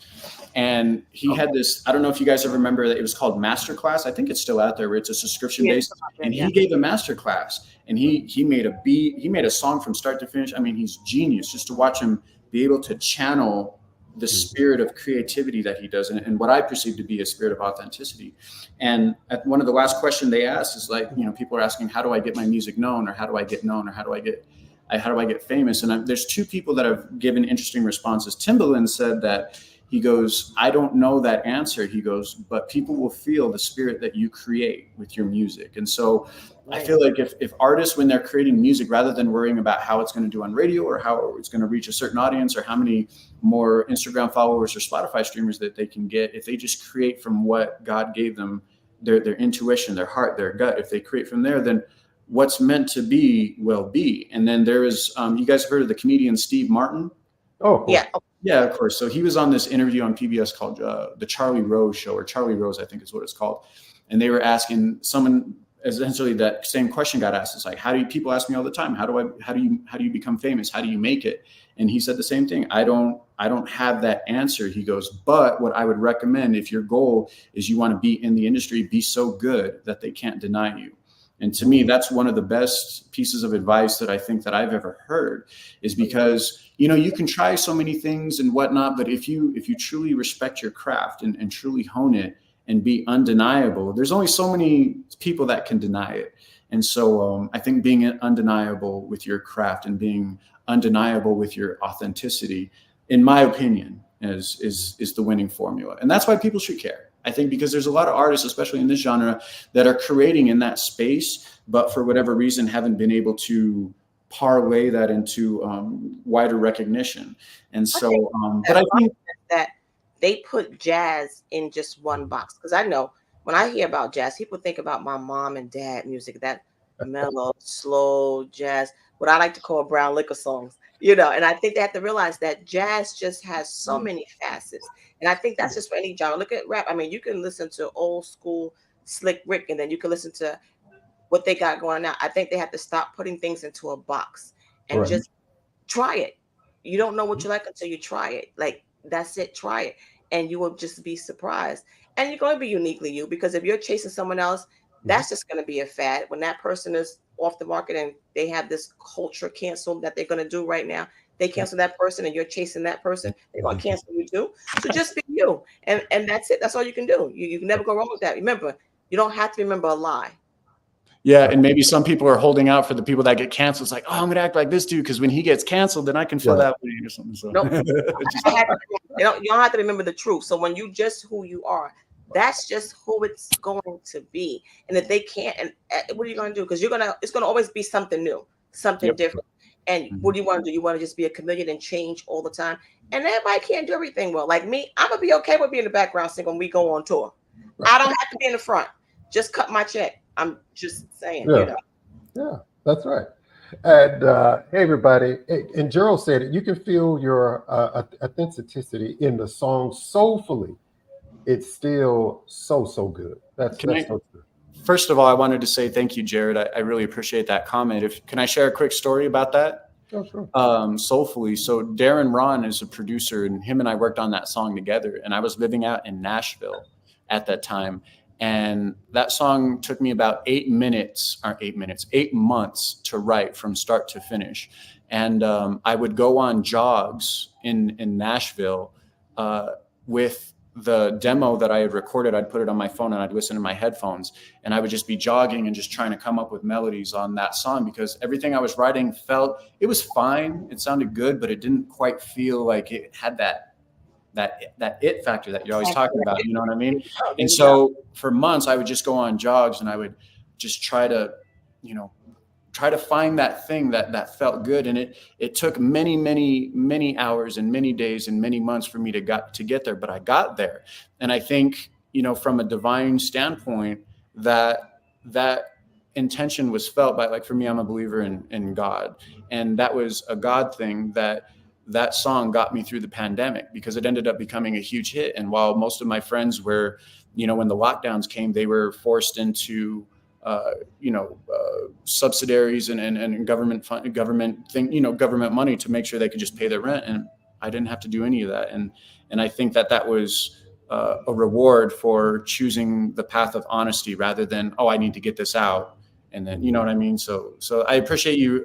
and he had this, I don't know if you guys ever remember that it was called Masterclass. I think it's still out there, where it's a subscription based, and he gave a masterclass, and he made a beat, he made a song from start to finish. I mean, he's genius. Just to watch him be able to channel the spirit of creativity that he does, and what I perceive to be a spirit of authenticity. And at one of the last questions they asked is like, people are asking, how do I get my music known, or how do I get known, or how do I get famous? And there's two people that have given interesting responses. Timbaland said that, he goes, I don't know that answer. He goes, but people will feel the spirit that you create with your music. And so I feel like if artists, when they're creating music, rather than worrying about how it's going to do on radio or how it's going to reach a certain audience or how many more Instagram followers or Spotify streamers that they can get, if they just create from what God gave them, their intuition, their heart, their gut, if they create from there, then what's meant to be will be. And then there is, you guys have heard of the comedian Steve Martin? Oh, cool. Yeah. Yeah, of course. So he was on this interview on PBS called The Charlie Rose Show, or Charlie Rose, I think is what it's called. And they were asking someone, essentially that same question got asked. It's like, how do you, people ask me all the time, how do you become famous? How do you make it? And he said the same thing. I don't have that answer. He goes, but what I would recommend, if your goal is you want to be in the industry, be so good that they can't deny you. And to me, that's one of the best pieces of advice that I think that I've ever heard, is because, you know, you can try so many things and whatnot, but if you truly respect your craft and truly hone it and be undeniable, there's only so many people that can deny it. And so I think being undeniable with your craft and being undeniable with your authenticity, in my opinion, is the winning formula. And that's why people should care. I think because there's a lot of artists, especially in this genre, that are creating in that space, but for whatever reason haven't been able to parlay that into wider recognition. And so, but I think that they put jazz in just one box. Because I know when I hear about jazz, people think about my mom and dad music, that mellow, slow jazz, what I like to call brown liquor songs, you know. And I think they have to realize that jazz just has so many facets. And I think that's just for any genre. Look at rap. I mean, you can listen to old school Slick Rick, and then you can listen to what they got going on now. I think they have to stop putting things into a box and just try it. You don't know what you like until you try it. Like, that's it. Try it. And you will just be surprised. And you're going to be uniquely you, because if you're chasing someone else, that's just going to be a fad. When that person is off the market and they have this culture cancel that they're going to do right now, they cancel that person and you're chasing that person, they're going to cancel you too. So just be you. And that's it. That's all you can do. You can never go wrong with that. Remember, you don't have to remember a lie. Yeah, and maybe some people are holding out for the people that get canceled. It's like, oh, I'm going to act like this dude because when he gets canceled, then I can feel that way or something. So nope. You don't have to remember the truth. So when you just who you are, that's just who it's going to be. And if they can't, and what are you going to do? Because it's going to always be something new, something different. And what do you want to do? You want to just be a chameleon and change all the time. And everybody can't do everything well. Like me, I'm going to be okay with being in the background singer when we go on tour. I don't have to be in the front. Just cut my check. I'm just saying, you know. Yeah, that's right. And hey, everybody. And Gerald said it. You can feel your authenticity in the song soulfully. It's still so good. That's so good. First of all, I wanted to say thank you, Jared. I really appreciate that comment. Can I share a quick story about that? Oh, sure. Soulfully. So Darren Ron is a producer, and him and I worked on that song together. And I was living out in Nashville at that time. And that song took me about 8 months to write from start to finish. And I would go on jogs in Nashville with the demo that I had recorded. I'd put it on my phone and I'd listen to my headphones, and I would just be jogging and just trying to come up with melodies on that song, because everything I was writing it was fine. It sounded good, but it didn't quite feel like it had that it factor that you're always talking about. You know what I mean? And so for months I would just go on jogs and I would just try to find that thing that felt good. And it took many hours and many days and many months for me to get there, but I got there. And I think, from a divine standpoint, that intention was felt by, like, for me, I'm a believer in God. And that was a God thing that song got me through the pandemic, because it ended up becoming a huge hit. And while most of my friends were, when the lockdowns came, they were forced into subsidiaries and government money to make sure they could just pay their rent. And I didn't have to do any of that. And I think that was a reward for choosing the path of honesty rather than, I need to get this out. And then, you know what I mean? So I appreciate you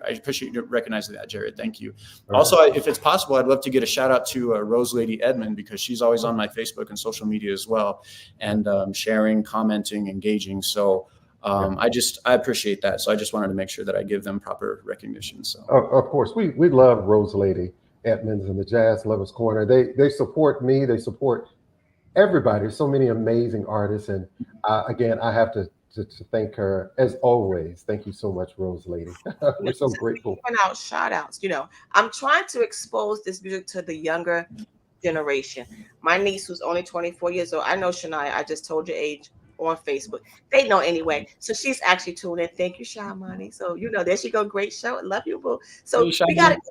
recognizing that, Jared. Thank you. Right. Also, if it's possible, I'd love to get a shout out to Rose Lady Edmond, because she's always on my Facebook and social media as well, and sharing, commenting, engaging. So I appreciate that. So I just wanted to make sure that I give them proper recognition. So of course, we love Rose Lady Edmonds and the Jazz Lovers Corner. They support me. They support everybody. There's so many amazing artists. And again, I have to to thank her as always. Thank you so much, Rose Lady. We're so grateful. Giving out shout outs. I'm trying to expose this music to the younger generation. My niece, who's only 24 years old, I know Shania, I just told your age on Facebook. They know anyway. So she's actually tuned in. Thank you, Shamani. So, there she go. Great show. Love you, boo. So Hey, we got to Shaggy.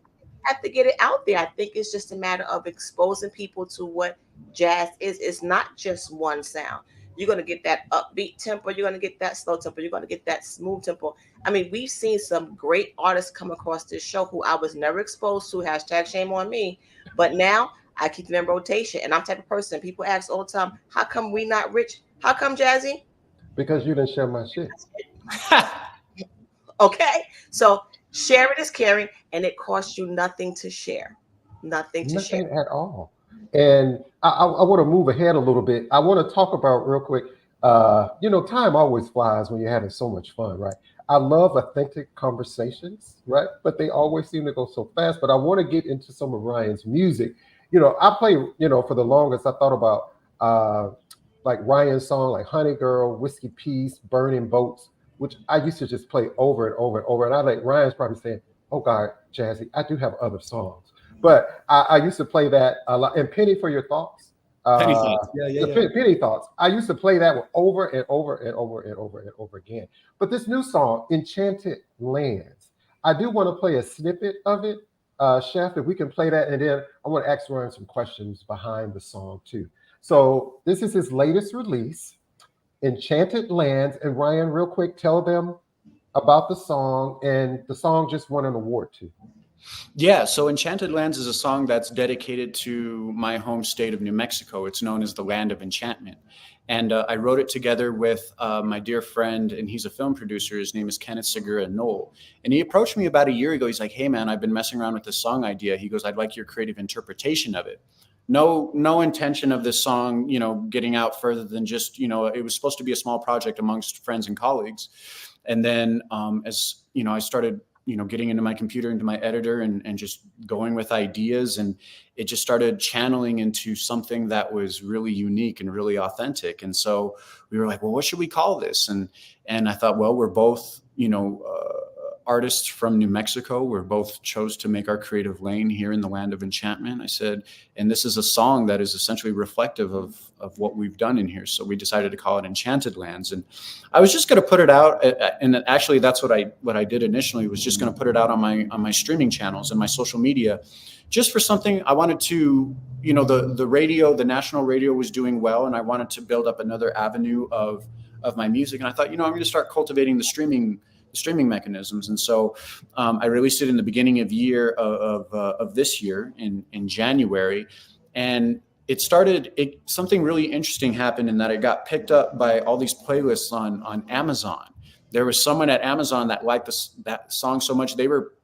have to get it out there. I think it's just a matter of exposing people to what jazz is. It's not just one sound. You're going to get that upbeat tempo. You're going to get that slow tempo. You're going to get that smooth tempo. I mean, we've seen some great artists come across this show who I was never exposed to. Hashtag shame on me. But now I keep them in rotation. And I'm the type of person, people ask all the time, how come we not rich? How come, Jazzie? Because you didn't share my shit. Okay. So sharing is caring, and it costs you nothing to share. Nothing to share. Nothing at all. And I want to move ahead a little bit. I want to talk about real quick. Time always flies when you're having so much fun, right? I love authentic conversations, right? But they always seem to go so fast. But I want to get into some of Ryan's music. I play, for the longest, I thought about like Ryan's song, like Honey Girl, Whiskey Peace, Burning Boats, which I used to just play over and over and over. And I like Ryan's probably saying, oh God, Jazzie, I do have other songs. But I used to play that a lot. And Penny for Your Thoughts. Penny Thoughts. Yeah. Penny Thoughts. I used to play that one over and over and over and over and over again. But this new song, Enchanted Lands, I do want to play a snippet of it. Chef, if we can play that. And then I want to ask Ryan some questions behind the song too. So this is his latest release, Enchanted Lands. And Ryan, real quick, tell them about the song. And the song just won an award too. Yeah, so Enchanted Lands is a song that's dedicated to my home state of New Mexico. It's known as the Land of Enchantment. And I wrote it together with my dear friend, and he's a film producer. His name is Kenneth Segura Knoll. And he approached me about a year ago. He's like, hey, man, I've been messing around with this song idea. He goes, I'd like your creative interpretation of it. No intention of this song, getting out further than just, it was supposed to be a small project amongst friends and colleagues. And then as, I started getting into my computer, into my editor and just going with ideas. And it just started channeling into something that was really unique and really authentic. And so we were like, well, what should we call this? And I thought, well, we're both, artists from New Mexico. We're both chose to make our creative lane here in the Land of Enchantment. I said, and this is a song that is essentially reflective of what we've done in here. So we decided to call it Enchanted Lands. And I was just going to put it out. And actually that's what I did initially, was just going to put it out on my streaming channels and my social media, just for something I wanted to, the radio, the national radio was doing well. And I wanted to build up another avenue of my music. And I thought, I'm going to start cultivating the streaming mechanisms. And so I released it in the beginning of this year in January. And something really interesting happened in that it got picked up by all these playlists on Amazon. There was someone at Amazon that liked that song so much, they were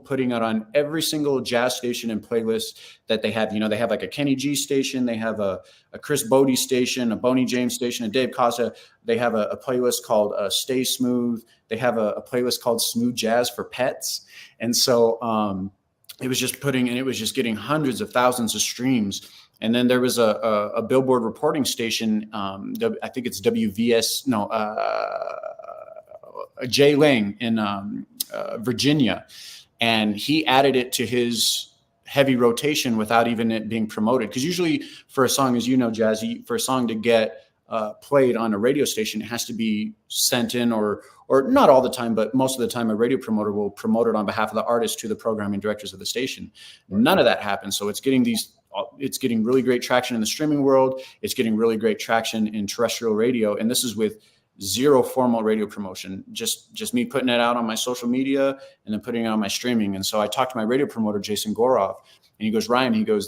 putting it on every single jazz station and playlist that they have. They have like a Kenny G station, they have a Chris Bodie station, a Boney James station, a Dave Costa. They have a playlist called Stay Smooth. They have a playlist called Smooth Jazz for Pets. And so it was just getting hundreds of thousands of streams. And then there was a Billboard reporting station. I think it's WVS. No, Jay Lang in Virginia. And he added it to his heavy rotation without even it being promoted. Because usually for a song, as you know, Jazzie, for a song to get played on a radio station, it has to be sent in, or not all the time, but most of the time a radio promoter will promote it on behalf of the artist to the programming directors of the station. None of that happens. So it's getting really great traction in the streaming world. It's getting really great traction in terrestrial radio. And this is with zero formal radio promotion, just me putting it out on my social media and then putting it on my streaming. And so I talked to my radio promoter, Jason Goroff, and he goes, Ryan, he goes,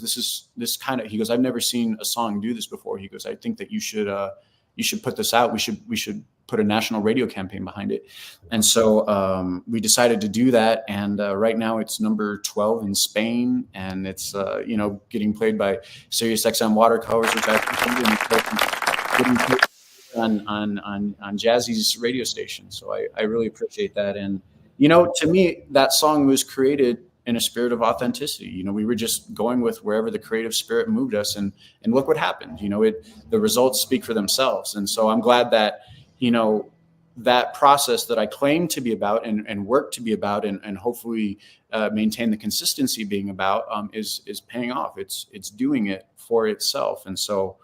he goes, I've never seen a song do this before. He goes, I think that you should put this out. We should put a national radio campaign behind it. And so we decided to do that. And right now it's number 12 in Spain, and it's, getting played by Sirius XM watercolors, which I getting played on Jazzie's radio station. So I really appreciate that. And, to me, that song was created in a spirit of authenticity. We were just going with wherever the creative spirit moved us, and look what happened. The results speak for themselves. And so I'm glad that, that process that I claim to be about and work to be about and hopefully maintain the consistency being about is paying off. It's doing it for itself. And so,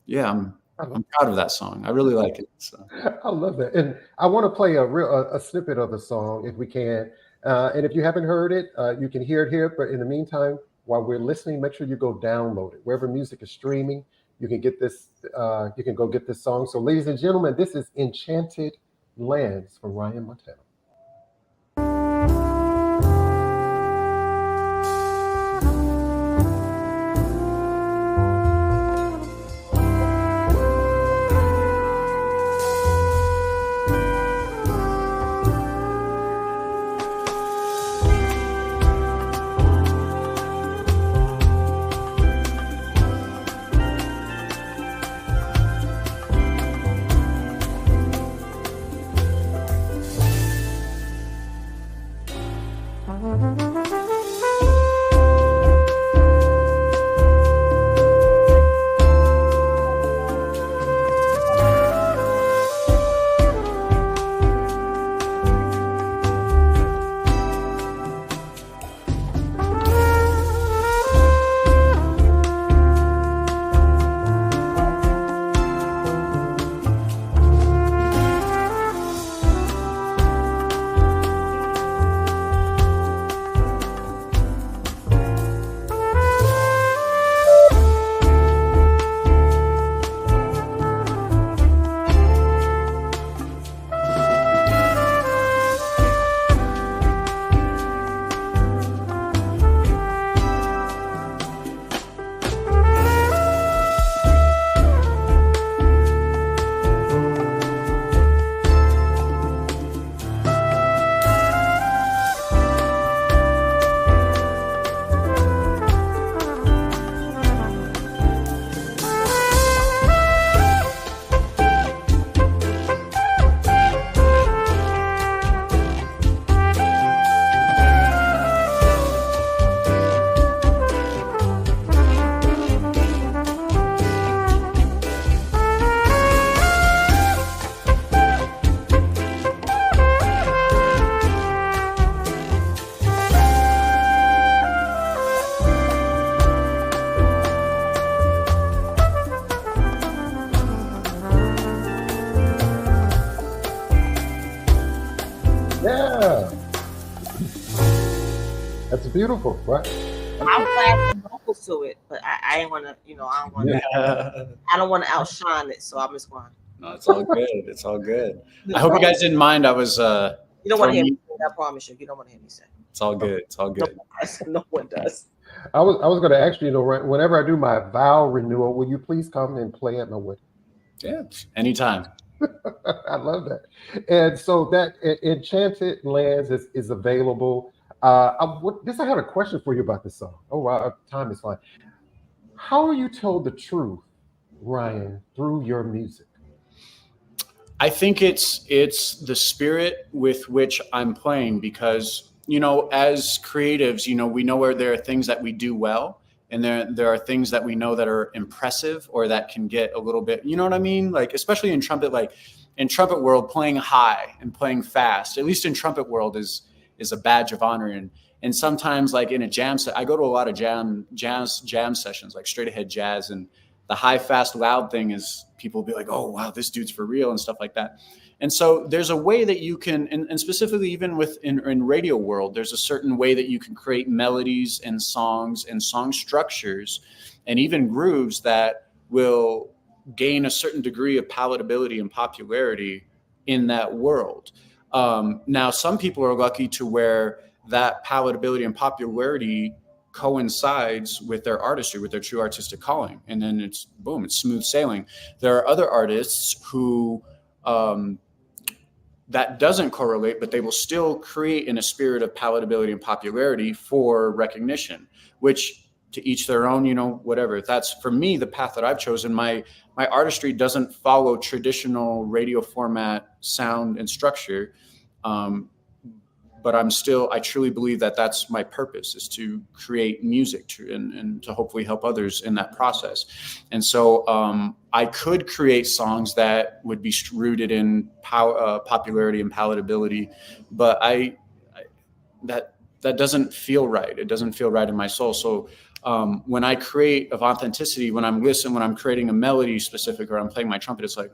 yeah, I'm proud of that song. I really like it. So. I love that. And I want to play a snippet of the song if we can. And if you haven't heard it, you can hear it here. But in the meantime, while we're listening, make sure you go download it. Wherever music is streaming, you can get this, you can go get this song. So ladies and gentlemen, this is Enchanted Lands from Ryan Montano. Yeah, that's beautiful, right? I was adding vocals to it, but I ain't want to, I don't want to. Yeah. I don't want to outshine it, so I'm just going. No, it's all good. It's all good. I hope you guys didn't mind. I was. You don't want to hear me sing. I promise you. You don't want to hear me sing. It's all good. It's all good. No one does. I was going to ask you, whenever I do my vow renewal, will you please come and play at my wedding? Yeah, anytime. I love that. And so that Enchanted Lands is available. I had a question for you about this song. Oh, wow, time is flying. How are you told the truth, Ryan, through your music? I think it's the spirit with which I'm playing because, as creatives, we know where there are things that we do well. And there are things that we know that are impressive or that can get a little bit, you know what I mean? Like, especially in trumpet, like in trumpet world, playing high and playing fast, at least in trumpet world is a badge of honor. And sometimes like in a jam set, I go to a lot of jam sessions, like straight ahead jazz. And the high, fast, loud thing is people will be like, oh, wow, this dude's for real and stuff like that. And so there's a way that you can, and specifically even in radio world, there's a certain way that you can create melodies and songs and song structures and even grooves that will gain a certain degree of palatability and popularity in that world. Now, some people are lucky to where that palatability and popularity coincides with their artistry, with their true artistic calling. And then it's boom, it's smooth sailing. There are other artists who that doesn't correlate, but they will still create in a spirit of palatability and popularity for recognition, which to each their own, whatever. That's for me, the path that I've chosen. My artistry doesn't follow traditional radio format sound and structure. but I truly believe that that's my purpose, is to create music and to hopefully help others in that process. And so I could create songs that would be rooted in popularity and palatability, but that doesn't feel right. It doesn't feel right in my soul. So when I create of authenticity, when I'm creating a melody specific, or I'm playing my trumpet, it's like,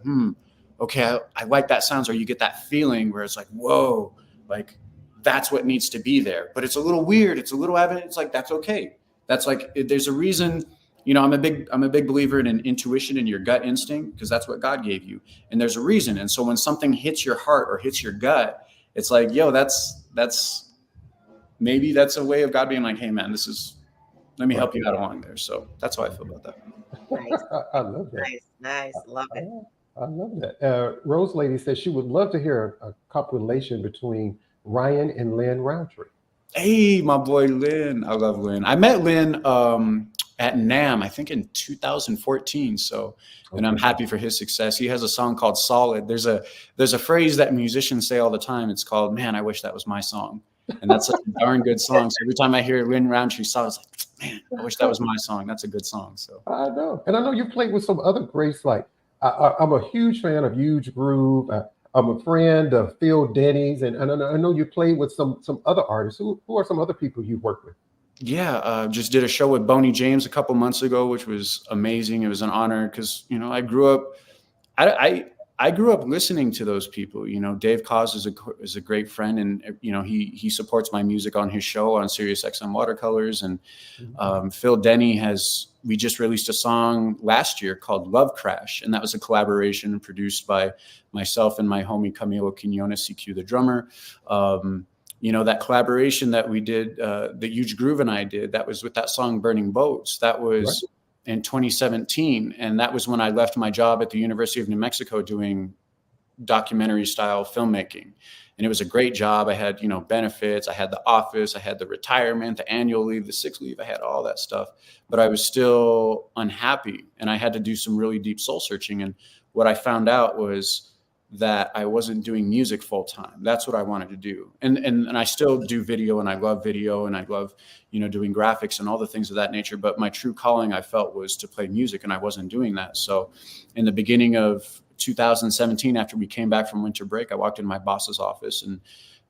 okay, I like that sounds, or you get that feeling where it's like, whoa, like that's what needs to be there. But it's a little weird. It's a little evident. It's like, that's okay. That's like, there's a reason, I'm a big believer in an intuition and your gut instinct, because that's what God gave you. And there's a reason. And so when something hits your heart or hits your gut, it's like, yo, maybe that's a way of God being like, hey man, let me help you out along there. So that's how I feel about that. Nice. I love that. Nice. Love it. I love that. Rose Lady says she would love to hear a compilation between Ryan and Lynn Roundtree. Hey, my boy Lynn. I love Lynn. I met Lynn at NAMM, I think in 2014. So, and I'm happy for his success. He has a song called Solid. There's a phrase that musicians say all the time. It's called, man, I wish that was my song. And that's a darn good song. So every time I hear Lynn Roundtree's song, it's like, man, I wish that was my song. That's a good song. So I know. And I know you played with some other greats. Like I'm a huge fan of Huge Groove. I'm a friend of Phil Denny's, and I know you played with some other artists. Who are some other people you've worked with? Yeah, just did a show with Boney James a couple months ago, which was amazing. It was an honor because I grew up. I grew up listening to those people. Dave Koz is a great friend, and he supports my music on his show on Sirius XM Watercolors. And Phil Denny we just released a song last year called Love Crash, and that was a collaboration produced by myself and my homie Camilo Quinones, CQ the drummer. That collaboration that we did, that Huge Groove and I did, that was with that song Burning Boats. That was in 2017. And that was when I left my job at the University of New Mexico doing documentary style filmmaking. And it was a great job. I had, benefits. I had the office. I had the retirement, the annual leave, the sick leave. I had all that stuff. But I was still unhappy. And I had to do some really deep soul searching. And what I found out was that I wasn't doing music full time. That's what I wanted to do. And I still do video, and I love video, and I love, doing graphics and all the things of that nature. But my true calling, I felt, was to play music, and I wasn't doing that. So in the beginning of 2017, after we came back from winter break, I walked into my boss's office and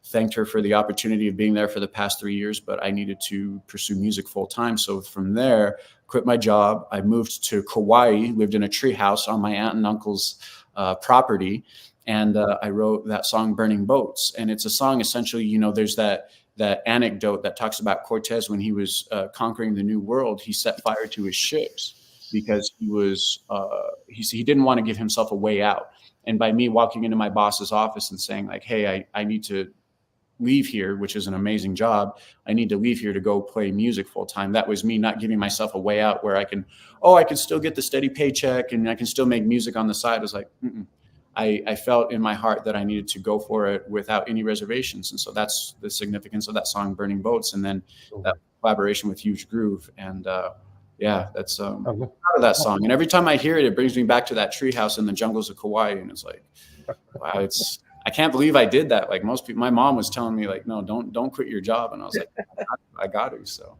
thanked her for the opportunity of being there for the past 3 years, but I needed to pursue music full time. So from there, quit my job. I moved to Kauai, lived in a treehouse on my aunt and uncle's property. And I wrote that song Burning Boats. And it's a song, essentially, there's that anecdote that talks about Cortez when he was conquering the New World. He set fire to his ships because he didn't want to give himself a way out. And by me walking into my boss's office and saying like, hey, I need to leave here, which is an amazing job. I need to leave here to go play music full time. That was me not giving myself a way out where I can still get the steady paycheck and I can still make music on the side. I was like, I felt in my heart that I needed to go for it without any reservations. And so that's the significance of that song, Burning Boats. And then that collaboration with Huge Groove. And that's I'm proud of that song. And every time I hear it, it brings me back to that treehouse in the jungles of Kauai. And it's like, wow, I can't believe I did that. Like most people, my mom was telling me like, no, don't quit your job. And I was like, I got to. So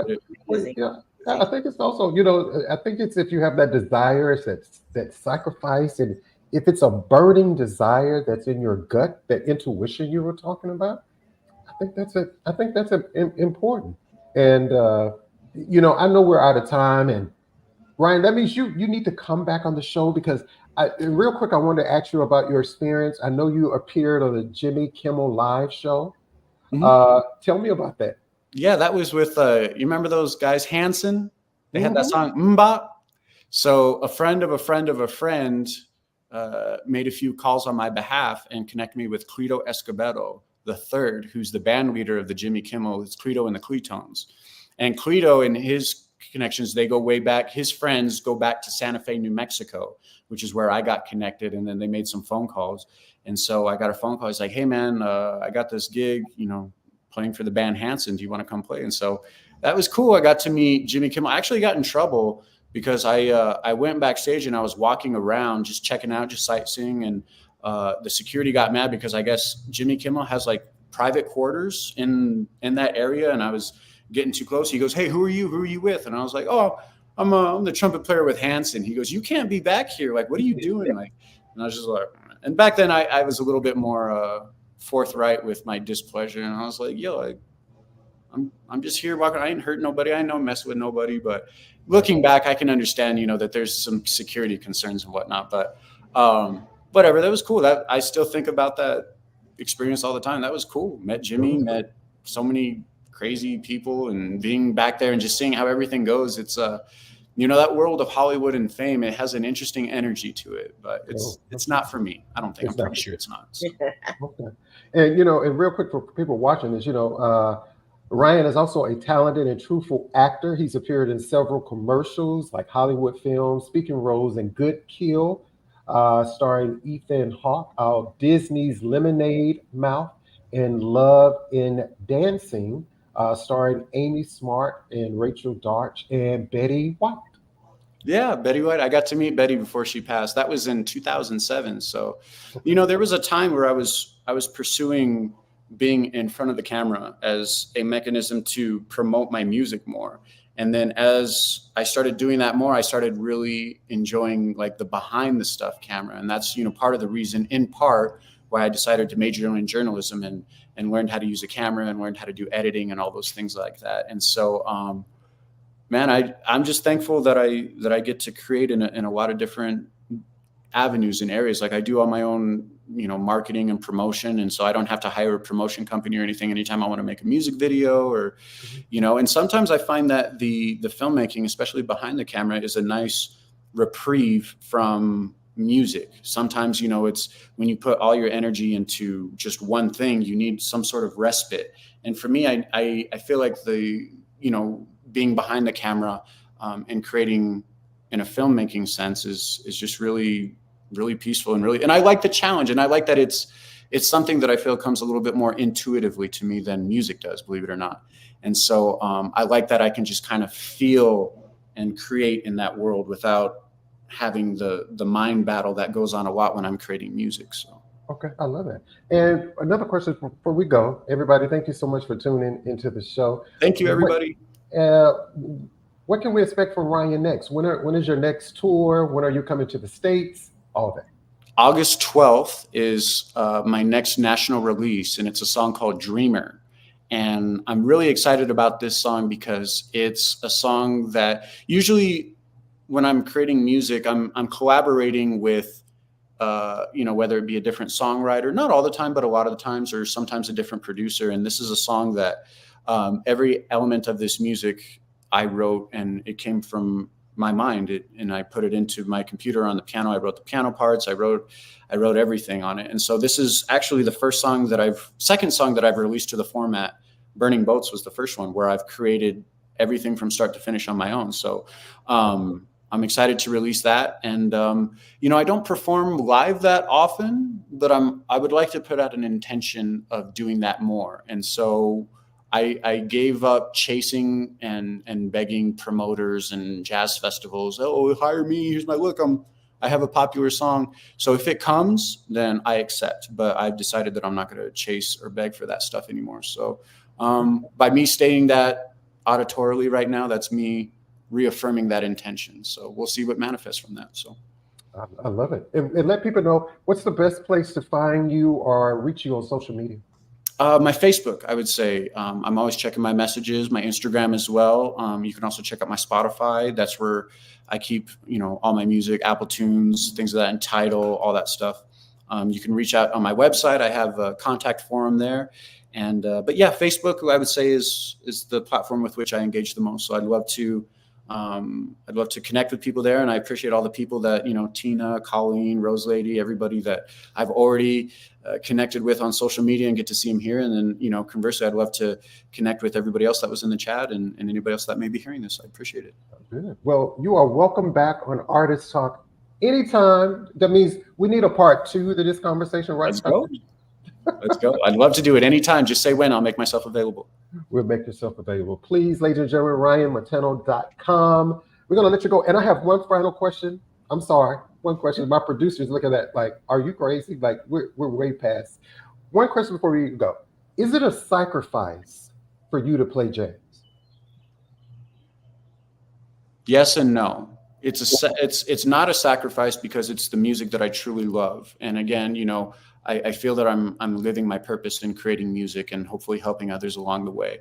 yeah. I think it's also, I think it's if you have that desire, it's that sacrifice, and if it's a burning desire that's in your gut, that intuition you were talking about, I think that's important. And I know we're out of time, and Ryan, that means you need to come back on the show, because real quick, I wanted to ask you about your experience. I know you appeared on the Jimmy Kimmel Live show. Tell me about that. Yeah, that was with you remember those guys, Hanson? They had that song Mbop. So a friend of a friend of a friend made a few calls on my behalf and connected me with Clito Escobedo the third, who's the band leader of the Jimmy Kimmel. It's Clito and the Cletones. And Clito and his connections, they go way back. His friends go back to Santa Fe, New Mexico, which is where I got connected. And then they made some phone calls. And so I got a phone call. He's like, hey, man, I got this gig, playing for the band Hanson. Do you want to come play? And so that was cool. I got to meet Jimmy Kimmel. I actually got in trouble because I went backstage and I was walking around just checking out, just sightseeing. And the security got mad because I guess Jimmy Kimmel has like private quarters in that area, and I was getting too close. He goes, "Hey, who are you? Who are you with?" And I was like, "Oh, I'm the trumpet player with Hanson." He goes, "You can't be back here. Like, what are you doing?" Like, and I was just like, and back then I was a little bit more forthright with my displeasure, and I was like, "Yo, I'm just here walking. I ain't hurt nobody. I ain't no mess with nobody." But looking back, I can understand, that there's some security concerns and whatnot. But whatever, that was cool. That I still think about that experience all the time. That was cool. Met Jimmy, met so many crazy people, and being back there and just seeing how everything goes. It's that world of Hollywood and fame. It has an interesting energy to it, but it's not for me. I don't think. I'm pretty sure it's not. So. Okay. And and real quick for people watching this, Ryan is also a talented and truthful actor. He's appeared in several commercials like Hollywood films, speaking roles in Good Kill, starring Ethan Hawke, Disney's Lemonade Mouth, and Love in Dancing, starring Amy Smart and Rachel Darch and Betty White. Yeah, Betty White. I got to meet Betty before she passed. That was in 2007. So, there was a time where I was pursuing being in front of the camera as a mechanism to promote my music more. And then as I started doing that more, I started really enjoying like the behind the stuff camera. And that's, part of the reason, in part, why I decided to major in journalism and learned how to use a camera and learned how to do editing and all those things like that. And so, man, I'm just thankful that I get to create in a lot of different avenues and areas. Like I do all my own, marketing and promotion. And so I don't have to hire a promotion company or anything anytime I want to make a music video or, and sometimes I find that the filmmaking, especially behind the camera, is a nice reprieve from music. Sometimes, it's when you put all your energy into just one thing, you need some sort of respite. And for me, I feel like being behind the camera and creating in a filmmaking sense is just really, really peaceful and I like the challenge, and I like that it's something that I feel comes a little bit more intuitively to me than music does, believe it or not. And so I like that I can just kind of feel and create in that world without having the mind battle that goes on a lot when I'm creating music. So. Okay, I love that. And another question before we go, everybody, thank you so much for tuning into the show. Thank you, everybody. What can we expect from Ryan next? When is your next tour? When are you coming to the States? All of that. August 12th is my next national release, and it's a song called Dreamer. And I'm really excited about this song because it's a song that usually when I'm creating music, I'm collaborating with, whether it be a different songwriter, not all the time, but a lot of the times, or sometimes a different producer. And this is a song that every element of this music I wrote, and it came from my mind, and I put it into my computer on the piano. I wrote the piano parts. I wrote everything on it. And so this is actually the second song that I've released to the format. Burning Boats was the first one where I've created everything from start to finish on my own. So I'm excited to release that. And, I don't perform live that often, but I would like to put out an intention of doing that more. And so I gave up chasing and begging promoters and jazz festivals. Oh, hire me. Here's my look. I have a popular song. So if it comes, then I accept. But I've decided that I'm not going to chase or beg for that stuff anymore. So by me stating that auditorily right now, that's me reaffirming that intention. So we'll see what manifests from that. So I love it. And let people know, what's the best place to find you or reach you on social media? My Facebook, I would say. I'm always checking my messages, my Instagram as well. You can also check out my Spotify. That's where I keep, all my music, Apple Tunes, things of that, and Tidal, all that stuff. You can reach out on my website. I have a contact forum there. And but yeah, Facebook, I would say, is the platform with which I engage the most. So I'd love to connect with people there, and I appreciate all the people that Tina, Colleen, Rose Lady, everybody that I've already connected with on social media and get to see them here. And then conversely, I'd love to connect with everybody else that was in the chat and anybody else that may be hearing this. I appreciate it. Good. Well, you are welcome back on Artist Talk anytime. That means we need a part 2 to this conversation, right? Let's go. Let's go. I'd love to do it anytime. Just say when. I'll make myself available. We'll make yourself available. Please, ladies and gentlemen, RyanMontano.com. We're going to let you go. And I have one final question. I'm sorry. One question. My producers look at that like, are you crazy? Like, we're way past. One question before we go. Is it a sacrifice for you to play jazz? Yes and no. It's not a sacrifice because it's the music that I truly love. And again, I feel that I'm living my purpose in creating music and hopefully helping others along the way.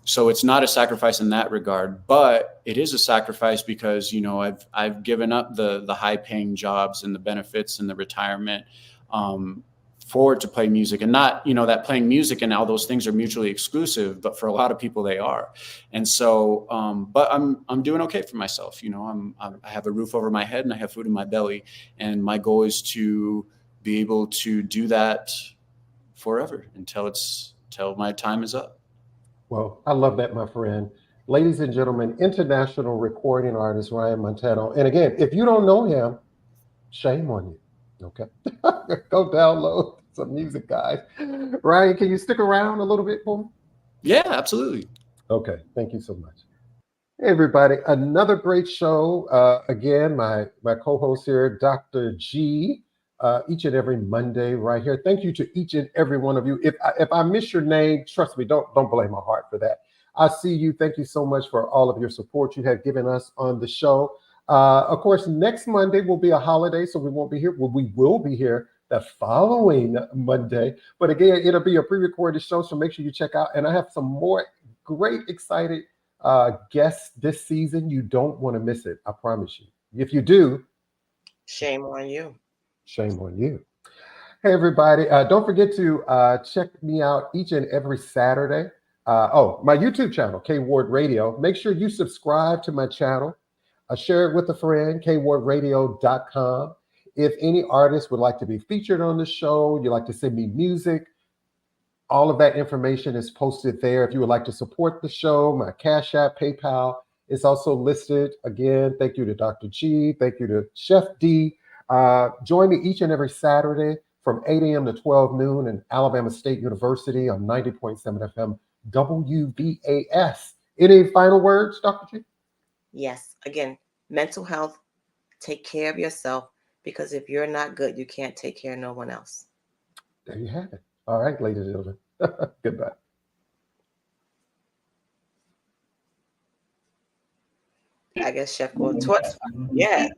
So it's not a sacrifice in that regard, but it is a sacrifice because, I've given up the high paying jobs and the benefits and the retirement, to play music. And not, that playing music and all those things are mutually exclusive, but for a lot of people they are. And so, but I'm doing okay for myself. I have a roof over my head and I have food in my belly. And my goal is to be able to do that forever until my time is up. Well, I love that, my friend. Ladies and gentlemen, international recording artist Ryan Montano. And again, if you don't know him, shame on you. Okay. Go download some music, guys. Ryan, can you stick around a little bit for me? Yeah, absolutely. Okay. Thank you so much. Hey, everybody. Another great show. Again, my co-host here, Dr. G, each and every Monday right here. Thank you to each and every one of you. If I miss your name, trust me, don't blame my heart for that. I see you. Thank you so much for all of your support you have given us on the show. Of course, next Monday will be a holiday, so we won't be here. Well, we will be here the following Monday. But again, it'll be a pre-recorded show, so make sure you check out. And I have some more great, excited guests this season. You don't want to miss it. I promise you. If you do, shame on you. Shame on you. Hey, everybody. Don't forget to check me out each and every Saturday. My YouTube channel, K Ward Radio. Make sure you subscribe to my channel. Share it with a friend, kwardradio.com. If any artist would like to be featured on the show, you'd like to send me music, all of that information is posted there. If you would like to support the show, my Cash App, PayPal is also listed. Again, thank you to Dr. G. Thank you to Chef D. Join me each and every Saturday from 8 a.m. to 12 noon in Alabama State University on 90.7 FM WVAS. Any final words, Dr. G? Yes. Again, mental health, take care of yourself, because if you're not good, you can't take care of no one else. There you have it. All right, ladies and gentlemen. Goodbye. I guess Chef will torch. Yeah.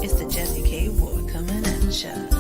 It's the Jazzie K Ward coming at ya.